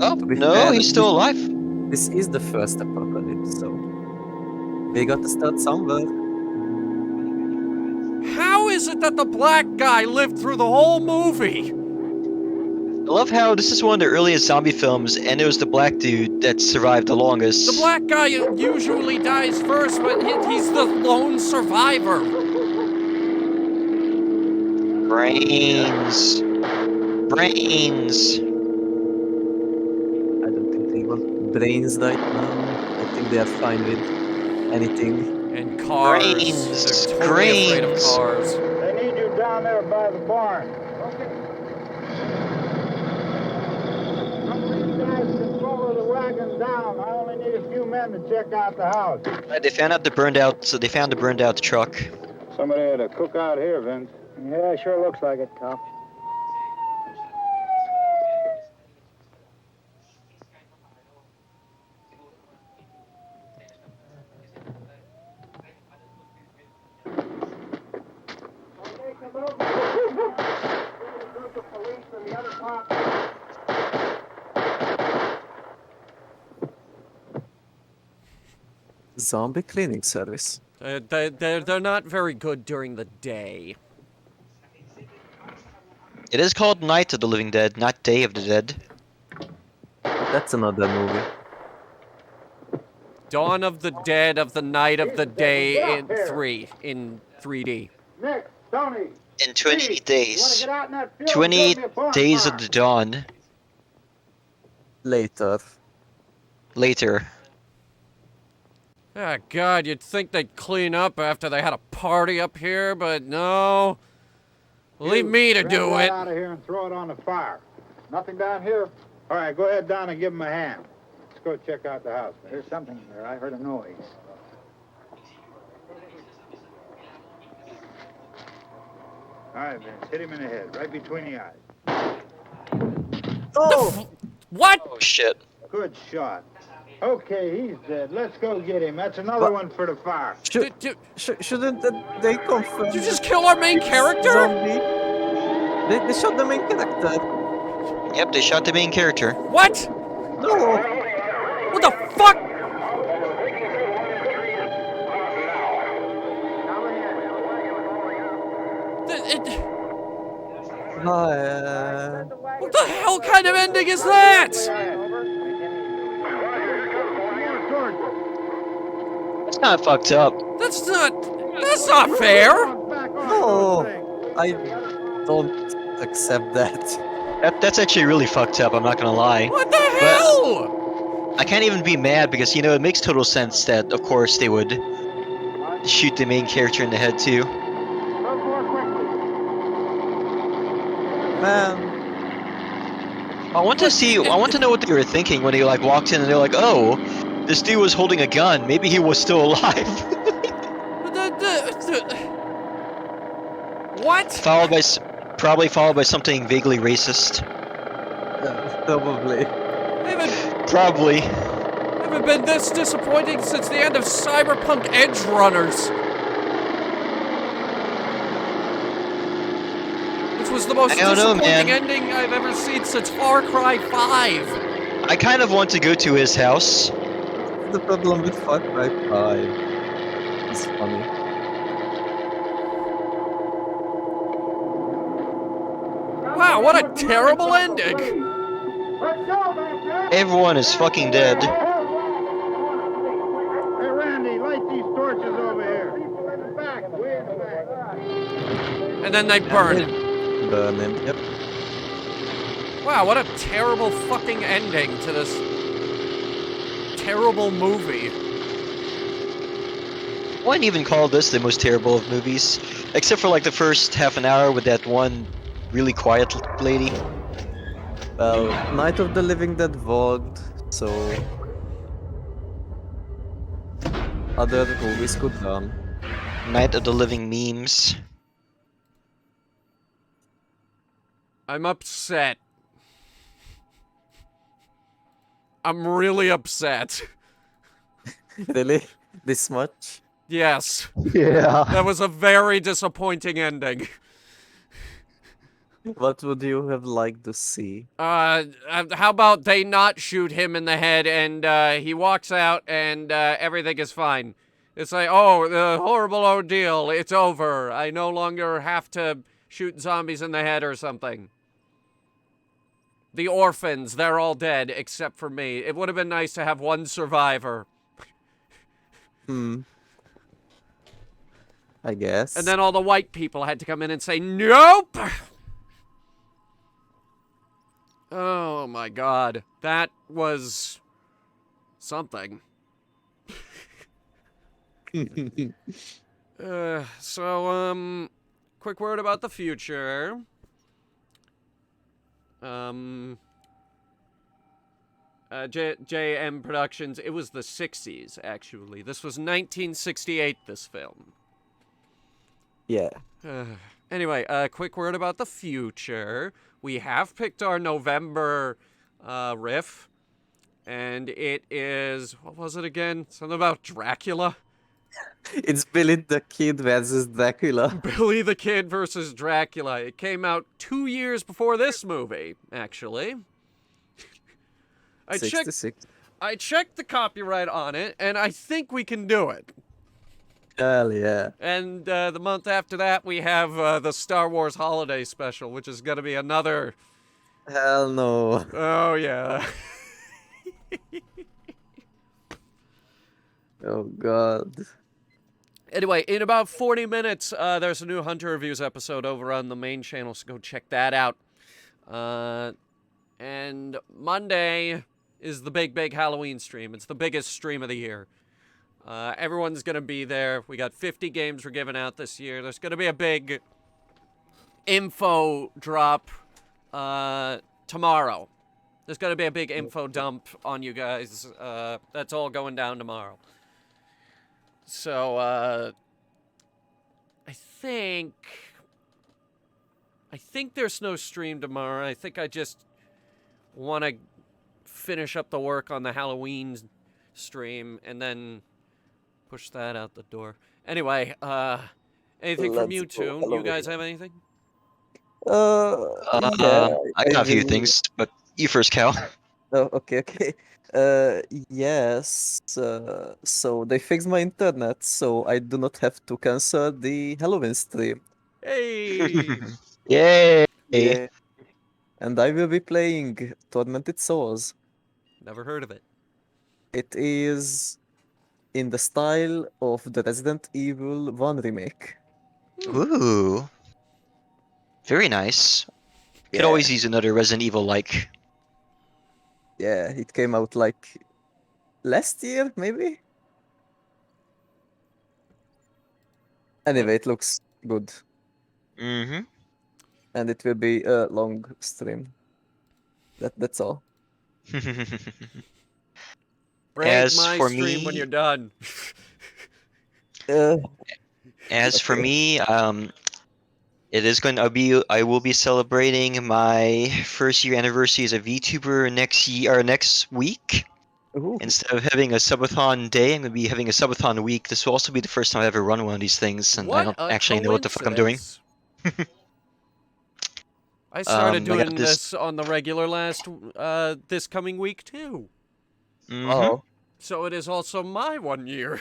Oh, To be no, fair, he's still alive. This is the first apocalypse, so they got to start somewhere. How is it that the black guy lived through the whole movie? I love how this is one of the earliest zombie films, and it was the black dude that survived the longest. The black guy usually dies first, but he's the lone survivor. Brains. Brains. I don't think they want brains right now. I think they are fine with anything. And cars. Brains. They're totally afraid of Brains. cars. They need you down there by the barn. Okay. You guys can follow the wagon down. I only need a few men to check out the house. They found out the burned out truck. Somebody had a cookout here, Vince. Yeah, sure looks like it, Top. Zombie cleaning service. They're not very good during the day. It is called Night of the Living Dead, not Day of the Dead. That's another movie. Dawn of the Dead of the Night of the Day in 3D. Nick, Tony. In 28 days. Get out in that field 28 and build me a barn days fire. of the dawn. Later. Later. Ah, God, you'd think they'd clean up after they had a party up here, but no. Leave me to do Grab it. that out of here and throw it on the fire. Nothing down here? All right, go ahead down and give him a hand. Let's go check out the house. There's something there. I heard a noise. All right, Vince, hit him in the head, right between the eyes. Oh! What? Oh, shit. Good shot. Okay, he's dead. Let's go get him. That's another one for the fire. Shouldn't they confirm? Did you just kill our main character? Zombie? They shot the main character. Yep, they shot the main character. What? No. What the fuck? What the hell kind of ending is that? That's kind of fucked up. That's not fair. No, I don't accept that. That's actually really fucked up, I'm not gonna lie. What the hell? I can't even be mad because, you know, it makes total sense that, of course, they would shoot the main character in the head, too. Man. I want to know what they were thinking when they, like, walked in and they're like, oh, this dude was holding a gun. Maybe he was still alive. What? Probably followed by something vaguely racist. Probably. Probably. Haven't been this disappointing since the end of Cyberpunk Edge Runners. Which was the most disappointing ending I've ever seen since Far Cry 5. I kind of want to go to his house. The problem with Far Cry 5. It's funny. Wow, what a terrible ending! Everyone is fucking dead. Hey, Randy, light these torches over here. Back, way in the back. And then they burn it. Burn him, yep. Wow, what a terrible fucking ending to this terrible movie. I wouldn't even call this the most terrible of movies, except for like the first half an hour with that one really quiet lady. Well, Night of the Living Dead vogue, so other movies could run. Night of the Living memes. I'm upset. I'm really upset. Really? This much? Yes. Yeah. That was a very disappointing ending. What would you have liked to see? How about they not shoot him in the head and he walks out and everything is fine. It's like, oh, the horrible ordeal, it's over. I no longer have to shoot zombies in the head or something. The orphans, they're all dead except for me. It would have been nice to have one survivor. I guess. And then all the white people had to come in and say, nope! Oh my god. That was something. Quick word about the future. JM Productions, it was the 60s, actually. This was 1968, this film. Yeah. Anyway, quick word about the future. We have picked our November riff, and it is, what was it again? Something about Dracula? It's Billy the Kid versus Dracula. Billy the Kid versus Dracula. It came out 2 years before this movie, actually. I checked the copyright on it, and I think we can do it. Hell yeah. And the month after that, we have the Star Wars Holiday Special, which is going to be another... Hell no. Oh, yeah. Oh, God. Anyway, in about 40 minutes, there's a new Hunter Reviews episode over on the main channel, so go check that out. And Monday is the big Halloween stream. It's the biggest stream of the year. Everyone's gonna be there. We got 50 games we're giving out this year. There's gonna be a big info drop tomorrow. There's gonna be a big info dump on you guys. That's all going down tomorrow. So, I think there's no stream tomorrow. I think I just want to finish up the work on the Halloween stream and then push that out the door. Anyway, anything from you two? You guys have anything? Yeah, I got a few will- things, but you first, Cal. Oh, okay. Yes. So they fixed my internet, so I do not have to cancel the Halloween stream. Hey! Yay! Yeah. And I will be playing Tormented Souls. Never heard of it. It is in the style of the Resident Evil 1 remake. Ooh. Very nice. Could Yeah. always use another Resident Evil-like. Yeah, it came out like last year, maybe? Anyway, it looks good. Mm-hmm. And it will be a long stream. That's all. Break As my for stream me, when you're done. As for Okay. me, it is going to be. I will be celebrating my first year anniversary as a VTuber next week. Ooh. Instead of having a subathon day, I'm going to be having a subathon week. This will also be the first time I've ever run one of these things, and I What don't a actually know what the fuck I'm doing. coincidence. I started I got doing this- this on the regular this coming week too. Mhm. Oh. So it is also my 1 year.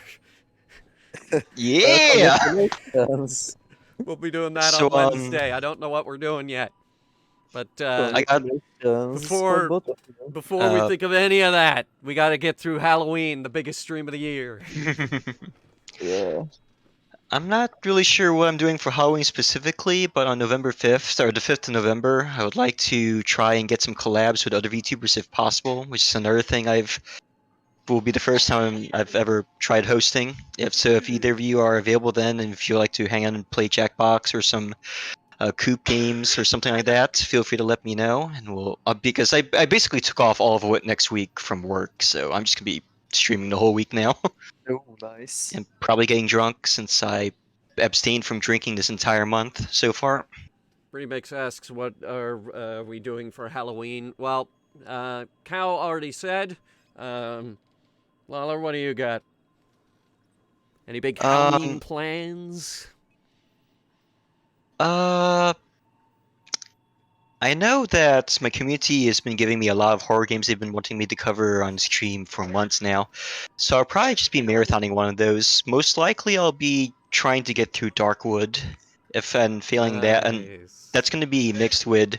Yeah! Congratulations. We'll be doing that So, on Wednesday. I don't know what we're doing yet. But I got Congratulations for both of you. before we think of any of that, we got to get through Halloween, the biggest stream of the year. Yeah. I'm not really sure what I'm doing for Halloween specifically, but on November 5th, or the 5th of November, I would like to try and get some collabs with other VTubers if possible, which is another thing will be the first time I've ever tried hosting. If either of you are available then, and if you like to hang out and play Jackbox or some Coop games or something like that, feel free to let me know, and we'll because I basically took off all of it next week from work, so I'm just gonna be streaming the whole week now. Oh, nice. And probably getting drunk since I abstained from drinking this entire month so far. Remix asks, what are we doing for Halloween? Well, Cal already said. Lawler, what do you got? Any big Halloween plans? I know that my community has been giving me a lot of horror games they've been wanting me to cover on stream for months now. So I'll probably just be marathoning one of those. Most likely I'll be trying to get through Darkwood, if and failing that, and that's going to be mixed with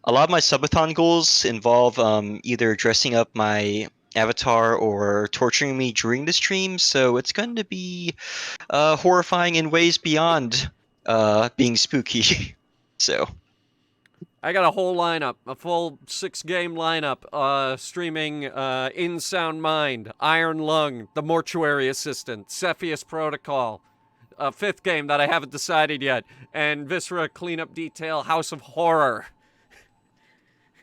a lot of my subathon goals involve either dressing up my avatar or torturing me during the stream, so it's going to be horrifying in ways beyond being spooky. So I got a whole lineup, a full 6-game lineup, streaming In Sound Mind, Iron Lung, The Mortuary Assistant, Cepheus Protocol, a 5th game that I haven't decided yet, and Viscera Cleanup Detail, House of Horror.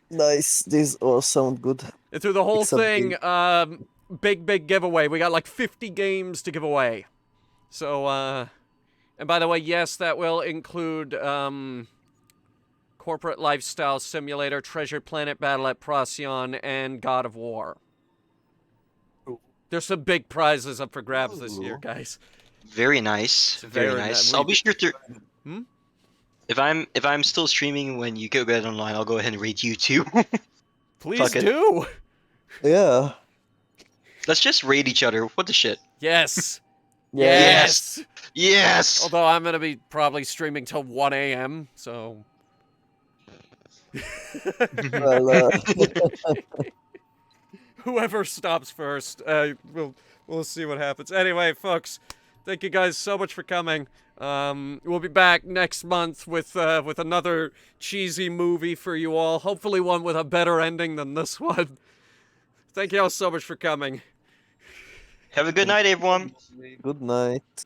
Nice. These all sound good. And through the whole Except thing, big giveaway. We got like 50 games to give away. So, and by the way, yes, that will include Corporate Lifestyle Simulator, Treasure Planet Battle at Procyon, and God of War. There's some big prizes up for grabs this year, guys. very nice, very very nice. nice. I'll be sure to. Hmm? If I'm still streaming when you go get online, I'll go ahead and raid you too. Please Fuck it. do. Yeah. Let's just raid each other. What the shit? Yes. Yes. Yes. Although I'm going to be probably streaming till 1 a.m., so... Well, Whoever stops first, we'll see what happens. Anyway, folks, thank you guys so much for coming. We'll be back next month with another cheesy movie for you all. Hopefully one with a better ending than this one. Thank you all so much for coming. Have a good night, everyone. Good night.